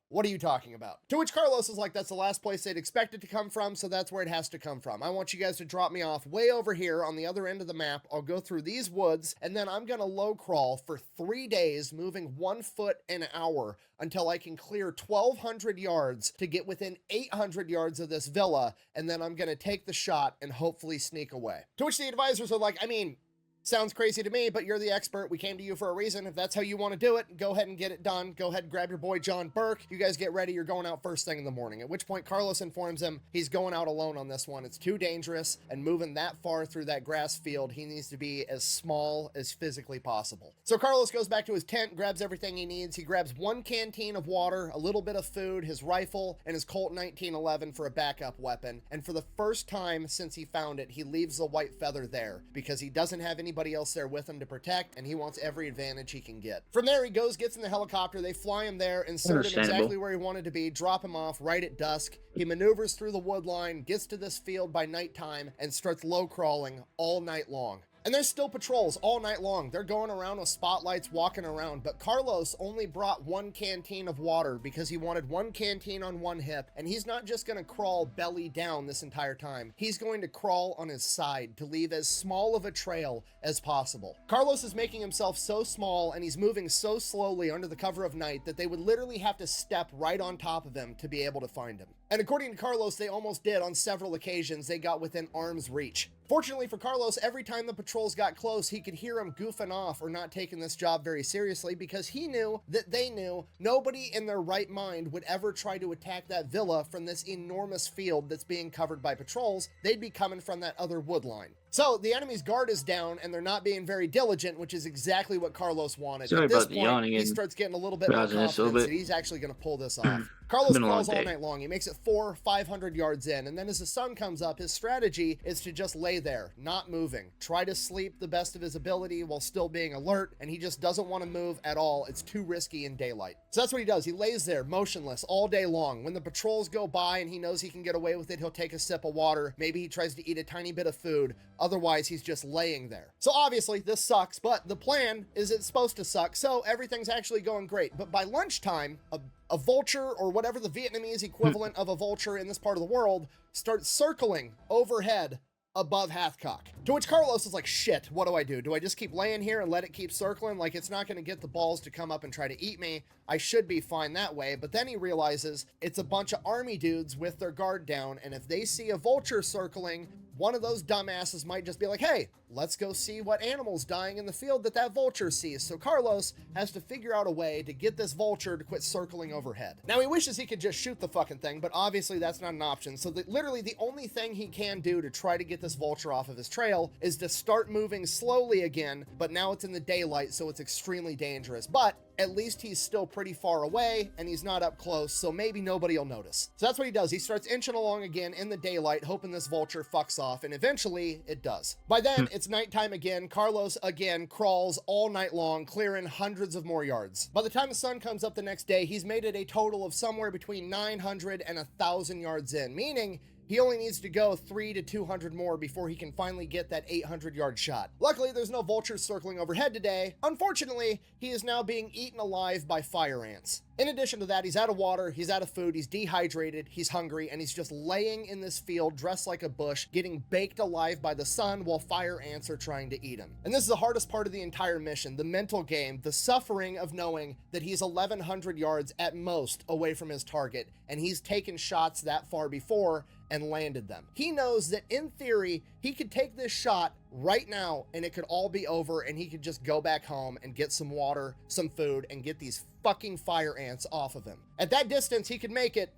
What are you talking about? To which Carlos is like, that's the last place they'd expect it to come from, so that's where it has to come from. I want you guys to drop me off way over here on the other end of the map. I'll go through these woods, and then I'm gonna low crawl for 3 days, moving 1 foot an hour until I can clear 1,200 yards to get within 800 yards of this villa, and then I'm gonna take the shot and hopefully sneak away. To which the advisors are like, I mean, sounds crazy to me, but you're the expert. We came to you for a reason. If that's how you want to do it, go ahead and get it done. Go ahead and grab your boy John Burke. You guys get ready. You're going out first thing in the morning. At which point Carlos informs him he's going out alone on this one. It's too dangerous, and moving that far through that grass field, he needs to be as small as physically possible. So Carlos goes back to his tent, grabs everything he needs. He grabs 1 canteen of water, a little bit of food, his rifle, and his Colt 1911 for a backup weapon. And for the first time since he found it, he leaves the white feather there because he doesn't have anybody else there with him to protect, and he wants every advantage he can get. From there, he goes, gets in the helicopter, they fly him there, insert him exactly where he wanted to be, drop him off right at dusk. He maneuvers through the wood line, gets to this field by nighttime, and starts low crawling all night long. And there's still patrols all night long. They're going around with spotlights, walking around, but Carlos only brought 1 canteen of water because he wanted 1 canteen on one hip, and he's not just gonna crawl belly down this entire time. He's going to crawl on his side to leave as small of a trail as possible. Carlos is making himself so small, and he's moving so slowly under the cover of night that they would literally have to step right on top of him to be able to find him. And according to Carlos, they almost did on several occasions. They got within arm's reach. Fortunately for Carlos, every time the patrols got close, he could hear them goofing off or not taking this job very seriously because he knew that they knew nobody in their right mind would ever try to attack that villa from this enormous field that's being covered by patrols. They'd be coming from that other wood line. So the enemy's guard is down and they're not being very diligent, which is exactly what Carlos wanted. Sorry At this about the point, yawning he and starts getting a little bit more confidence that he's actually going to pull this off. Carlos crawls all night long. He makes it 400-500 yards in, and then as the sun comes up, his strategy is to just lay there, not moving. Try to sleep the best of his ability while still being alert, and he just doesn't want to move at all. It's too risky in daylight. So that's what he does. He lays there, motionless, all day long. When the patrols go by and he knows he can get away with it, he'll take a sip of water. Maybe he tries to eat a tiny bit of food. Otherwise, he's just laying there. So obviously, this sucks, but the plan is it's supposed to suck, so everything's actually going great. But by lunchtime, a vulture, or whatever the Vietnamese equivalent of a vulture in this part of the world, starts circling overhead above Hathcock. To which Carlos is like, shit, what do I do? Do I just keep laying here and let it keep circling? Like, it's not going to get the balls to come up and try to eat me. I should be fine that way. But then he realizes it's a bunch of army dudes with their guard down, and if they see a vulture circling, one of those dumbasses might just be like, hey, let's go see what animal's dying in the field that vulture sees. So Carlos has to figure out a way to get this vulture to quit circling overhead. Now, he wishes he could just shoot the fucking thing, but obviously that's not an option. So literally the only thing he can do to try to get this vulture off of his trail is to start moving slowly again, but now it's in the daylight, so it's extremely dangerous. But at least he's still pretty far away and he's not up close, so maybe nobody will notice. So that's what he does. He starts inching along again in the daylight, hoping this vulture fucks off, and eventually it does. By then, it's nighttime again. Carlos again crawls all night long, clearing hundreds of more yards. By the time the sun comes up the next day, he's made it a total of somewhere between 900 and 1,000 yards in, meaning he only needs to go 300 to 200 more before he can finally get that 800-yard shot. Luckily, there's no vultures circling overhead today. Unfortunately, he is now being eaten alive by fire ants. In addition to that, he's out of water, he's out of food, he's dehydrated, he's hungry, and he's just laying in this field dressed like a bush, getting baked alive by the sun while fire ants are trying to eat him. And this is the hardest part of the entire mission, the mental game, the suffering of knowing that he's 1,100 yards at most away from his target, and he's taken shots that far before and landed them. He knows that in theory, he could take this shot right now and it could all be over and he could just go back home and get some water, some food, and get these fucking fire ants off of him. At that distance, he could make it,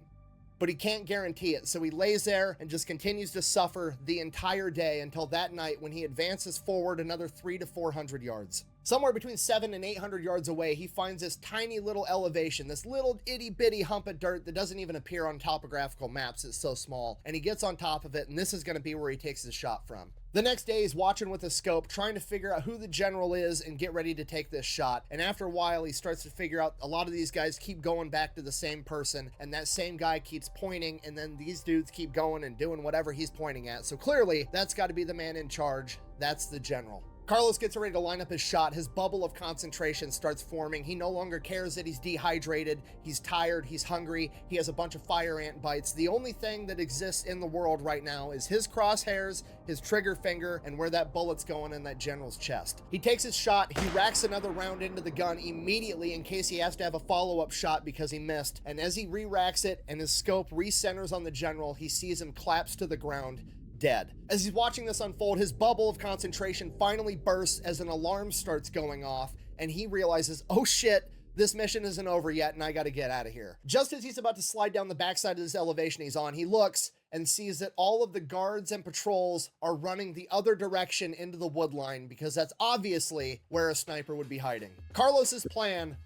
but he can't guarantee it. So he lays there and just continues to suffer the entire day until that night when he advances forward another 300 to 400 yards. Somewhere between 700 and 800 yards away, he finds this tiny little elevation, this little itty bitty hump of dirt that doesn't even appear on topographical maps. It's so small. And he gets on top of it, and this is going to be where he takes his shot from. The next day, he's watching with a scope, trying to figure out who the general is and get ready to take this shot. And after a while, he starts to figure out a lot of these guys keep going back to the same person, and that same guy keeps pointing, and then these dudes keep going and doing whatever he's pointing at. So clearly, that's got to be the man in charge. That's the general. Carlos gets ready to line up his shot. His bubble of concentration starts forming. He no longer cares that he's dehydrated, he's tired, he's hungry, he has a bunch of fire ant bites. The only thing that exists in the world right now is his crosshairs, his trigger finger, and where that bullet's going in that general's chest. He takes his shot, he racks another round into the gun immediately in case he has to have a follow-up shot because he missed. And as he re-racks it and his scope recenters on the general, he sees him collapse to the ground, dead. As he's watching this unfold, his bubble of concentration finally bursts as an alarm starts going off, and he realizes, oh shit, this mission isn't over yet and I gotta get out of here. Just as he's about to slide down the backside of this elevation he's on, he looks and sees that all of the guards and patrols are running the other direction into the wood line because that's obviously where a sniper would be hiding. Carlos's plan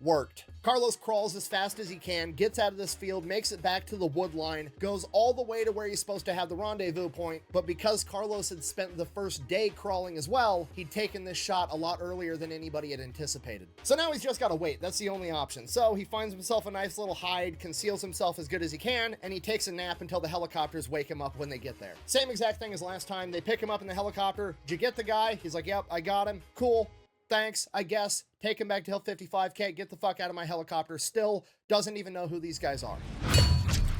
worked. Carlos crawls as fast as he can, gets out of this field, makes it back to the wood line, goes all the way to where he's supposed to have the rendezvous point, but because Carlos had spent the first day crawling as well, he'd taken this shot a lot earlier than anybody had anticipated. So now he's just gotta wait. That's the only option. So he finds himself a nice little hide, conceals himself as good as he can, and he takes a nap until the helicopters wake him up when they get there. Same exact thing as last time. They pick him up in the helicopter. Did you get the guy? He's like, yep, I got him. Cool. Thanks, I guess. Take him back to Hill 55. Can't get the fuck out of my helicopter. Still doesn't even know who these guys are.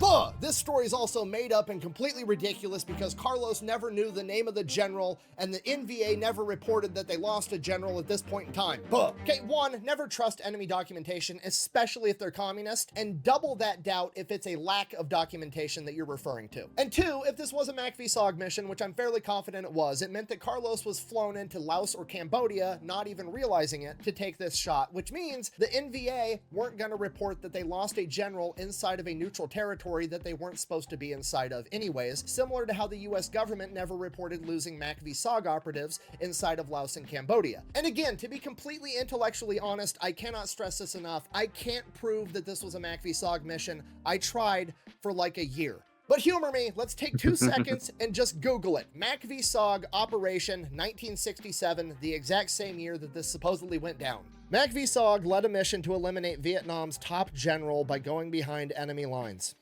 But this story is also made up and completely ridiculous because Carlos never knew the name of the general and the NVA never reported that they lost a general at this point in time. But okay, one, never trust enemy documentation, especially if they're communist, and double that doubt if it's a lack of documentation that you're referring to. And two, if this was a MACV-SOG mission, which I'm fairly confident it was, it meant that Carlos was flown into Laos or Cambodia, not even realizing it, to take this shot, which means the NVA weren't going to report that they lost a general inside of a neutral territory that they weren't supposed to be inside of anyways, similar to how the US government never reported losing MACV-SOG operatives inside of Laos and Cambodia. And again, to be completely intellectually honest, I cannot stress this enough. I can't prove that this was a MACV-SOG mission. I tried for like a year. But humor me, let's take 2 seconds and just Google it. MACV-SOG Operation 1967, the exact same year that this supposedly went down. MACV-SOG led a mission to eliminate Vietnam's top general by going behind enemy lines.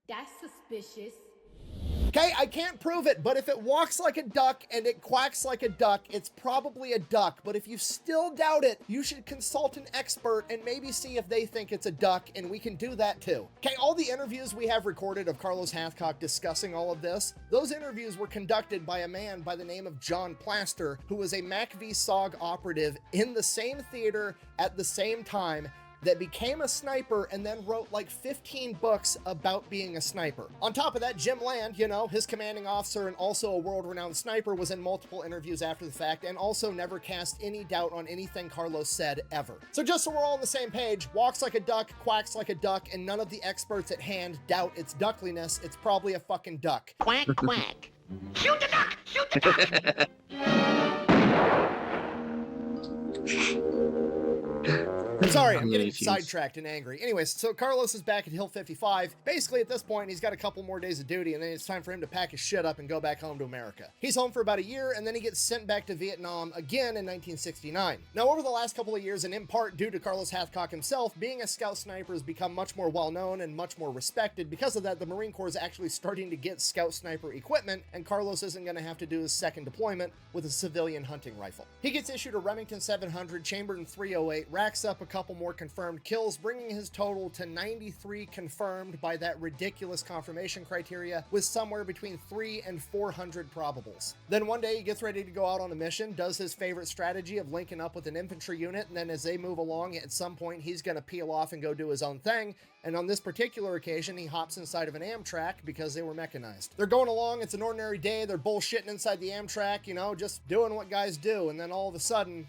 That's suspicious. Okay, I can't prove it, but if it walks like a duck and it quacks like a duck, it's probably a duck. But if you still doubt it, you should consult an expert and maybe see if they think it's a duck, and we can do that too. Okay, all the interviews we have recorded of Carlos Hathcock discussing all of this, those interviews were conducted by a man by the name of John Plaster, who was a MACV-SOG operative in the same theater at the same time, that became a sniper and then wrote like 15 books about being a sniper. On top of that, Jim Land, you know, his commanding officer and also a world-renowned sniper, was in multiple interviews after the fact and also never cast any doubt on anything Carlos said ever. So just so we're all on the same page, walks like a duck, quacks like a duck, and none of the experts at hand doubt its duckliness, it's probably a fucking duck. Quack, quack. Shoot the duck! Shoot the duck! Sorry, I'm getting sidetracked and angry. Anyways, so Carlos is back at Hill 55. Basically, at this point, he's got a couple more days of duty, and then it's time for him to pack his shit up and go back home to America. He's home for about a year, and then he gets sent back to Vietnam again in 1969. Now, over the last couple of years, and in part due to Carlos Hathcock himself, being a scout sniper has become much more well-known and much more respected. Because of that, the Marine Corps is actually starting to get scout sniper equipment, and Carlos isn't going to have to do his second deployment with a civilian hunting rifle. He gets issued a Remington 700, chambered in .308, racks up a couple more confirmed kills, bringing his total to 93 confirmed by that ridiculous confirmation criteria, with somewhere between 300 and 400 probables. Then one day he gets ready to go out on a mission, does his favorite strategy of linking up with an infantry unit, and then as they move along, at some point he's going to peel off and go do his own thing. And on this particular occasion, he hops inside of an Amtrak because they were mechanized. They're going along, it's an ordinary day, they're bullshitting inside the Amtrak, you know, just doing what guys do, and then all of a sudden,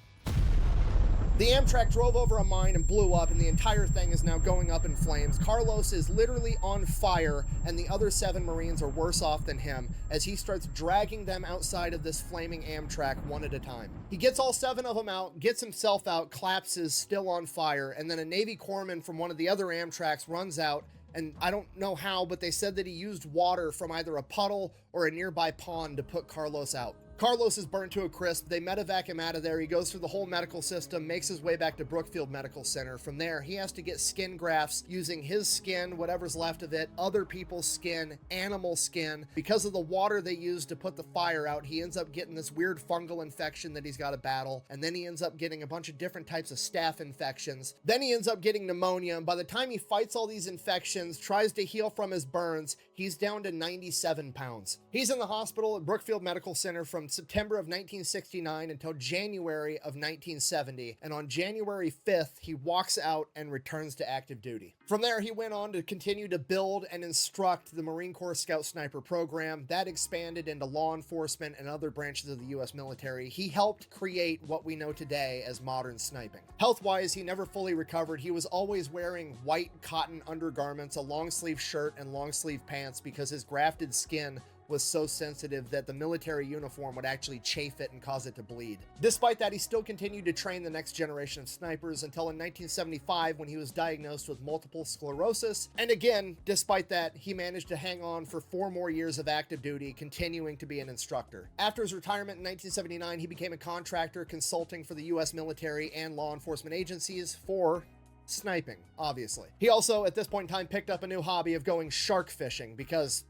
the Amtrak drove over a mine and blew up, and the entire thing is now going up in flames. Carlos is literally on fire, and the other 7 Marines are worse off than him as he starts dragging them outside of this flaming Amtrak one at a time. He gets all 7 of them out, gets himself out, collapses, still on fire, and then a Navy corpsman from one of the other Amtraks runs out, and I don't know how, but they said that he used water from either a puddle or a nearby pond to put Carlos out. Carlos is burnt to a crisp. They medevac him out of there. He goes through the whole medical system, makes his way back to Brookfield Medical Center. From there, he has to get skin grafts using his skin, whatever's left of it, other people's skin, animal skin. Because of the water they used to put the fire out, he ends up getting this weird fungal infection that he's got to battle. And then he ends up getting a bunch of different types of staph infections. Then he ends up getting pneumonia. And by the time he fights all these infections, tries to heal from his burns, he's down to 97 pounds. He's in the hospital at Brookfield Medical Center from September of 1969 until January of 1970, and on January 5th, he walks out and returns to active duty. From there, he went on to continue to build and instruct the Marine Corps Scout Sniper program. That expanded into law enforcement and other branches of the U.S. military. He helped create what we know today as modern sniping. Health-wise, he never fully recovered. He was always wearing white cotton undergarments, a long-sleeve shirt, and long-sleeve pants because his grafted skin was so sensitive that the military uniform would actually chafe it and cause it to bleed. Despite that, he still continued to train the next generation of snipers until in 1975 when he was diagnosed with multiple sclerosis. And again, despite that, he managed to hang on for 4 more years of active duty, continuing to be an instructor. After his retirement in 1979, he became a contractor consulting for the U.S. military and law enforcement agencies for sniping, obviously. He also, at this point in time, picked up a new hobby of going shark fishing because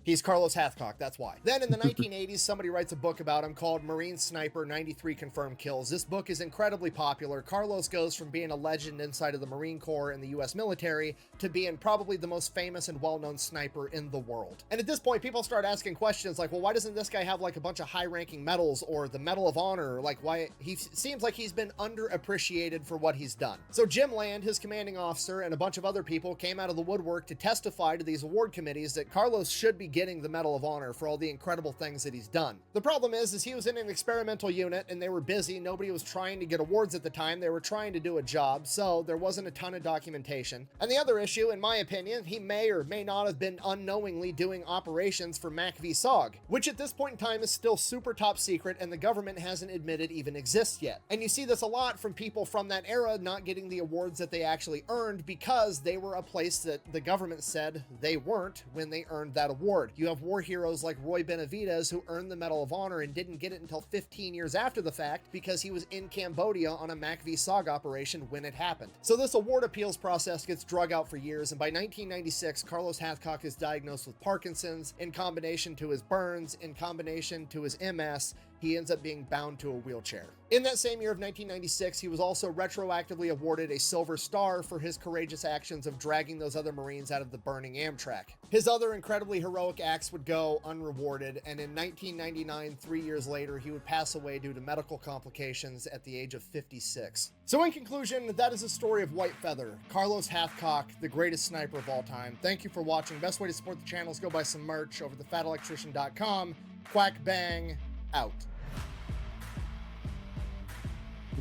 he's Carlos Hathcock, that's why. Then in the 1980s, somebody writes a book about him called Marine Sniper, 93 Confirmed Kills. This book is incredibly popular. Carlos goes from being a legend inside of the Marine Corps and the US military to being probably the most famous and well-known sniper in the world. And at this point, people start asking questions like, well, why doesn't this guy have like a bunch of high-ranking medals or the Medal of Honor? Like, why? He seems like he's been underappreciated for what he's done. So Jim Land, his commanding officer, and a bunch of other people came out of the woodwork to testify to these award committees that Carlos should be getting the Medal of Honor for all the incredible things that he's done. The problem is he was in an experimental unit and they were busy. Nobody was trying to get awards at the time. They were trying to do a job, so there wasn't a ton of documentation. And the other issue, in my opinion, he may or may not have been unknowingly doing operations for MACV-SOG, which at this point in time is still super top secret and the government hasn't admitted even exists yet. And you see this a lot from people from that era not getting the awards that they actually earned because they were a place that the government said they weren't when they earned that award. award. You have war heroes like Roy Benavides, who earned the Medal of Honor and didn't get it until 15 years after the fact because he was in Cambodia on a MACV-SOG operation when it happened. So this award appeals process gets drug out for years, and by 1996, Carlos Hathcock is diagnosed with Parkinson's. In combination to his burns, in combination to his MS, he ends up being bound to a wheelchair. In that same year of 1996, he was also retroactively awarded a Silver Star for his courageous actions of dragging those other Marines out of the burning Amtrak. His other incredibly heroic acts would go unrewarded, and in 1999, 3 years later, he would pass away due to medical complications at the age of 56. So in conclusion, that is the story of White Feather, Carlos Hathcock, the greatest sniper of all time. Thank you for watching. Best way to support the channel is go buy some merch over at thefatelectrician.com. Quack bang, out.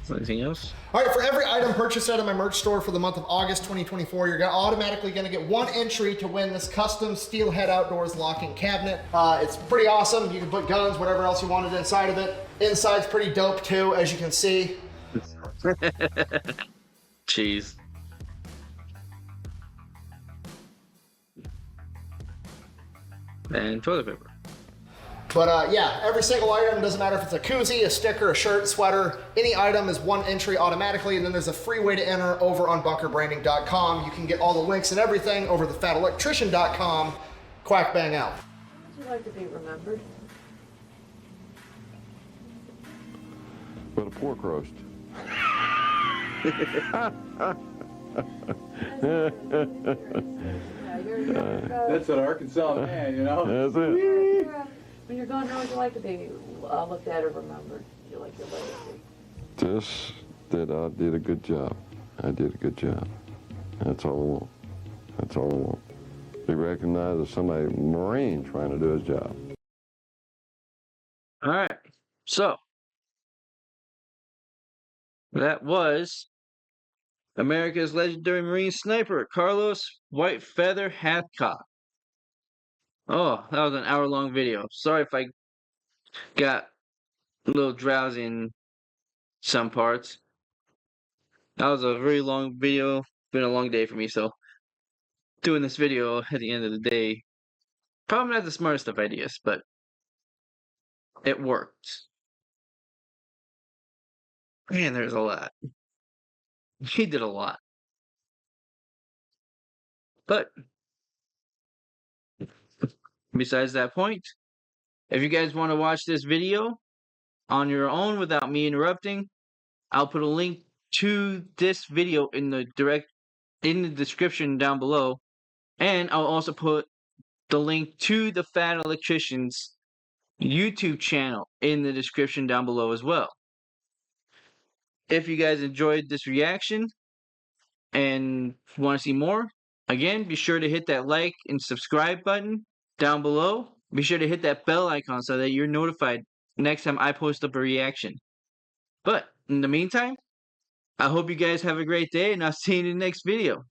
Anything else? All right, for every item purchased out of my merch store for the month of August 2024, you're automatically going to get one entry to win this custom Steelhead Outdoors locking cabinet. It's pretty awesome. You can put guns, whatever else you wanted inside of it. Inside's pretty dope too, as you can see. Jeez. And toilet paper. But yeah, every single item, doesn't matter if it's a koozie, a sticker, a shirt, sweater, any item is one entry automatically, and then there's a free way to enter over on bunkerbranding.com. You can get all the links and everything over thefatelectrician.com. Quack bang out. Would you like to be remembered? But a pork roast. That's an Arkansas man, you know? That's it. When you're gone, how would you like to be looked at or remembered? Would you like your legacy? Just that I did a good job. I did a good job. That's all I want. That's all I want. Be recognized as somebody, Marine, trying to do his job. All right. So, that was America's legendary Marine sniper, Carlos White Feather Hathcock. Oh, that was an hour-long video. Sorry if I got a little drowsy in some parts. That was a very long video. Been a long day for me, so doing this video at the end of the day, probably not the smartest of ideas, but it worked. Man, there's a lot. He did a lot. But besides that point, if you guys want to watch this video on your own without me interrupting, I'll put a link to this video in the description down below, and I'll also put the link to the Fat Electrician's YouTube channel in the description down below as well. If you guys enjoyed this reaction and want to see more, again, be sure to hit that like and subscribe button down below. Be sure to hit that bell icon so that you're notified next time I post up a reaction. But in the meantime, I hope you guys have a great day, and I'll see you in the next video.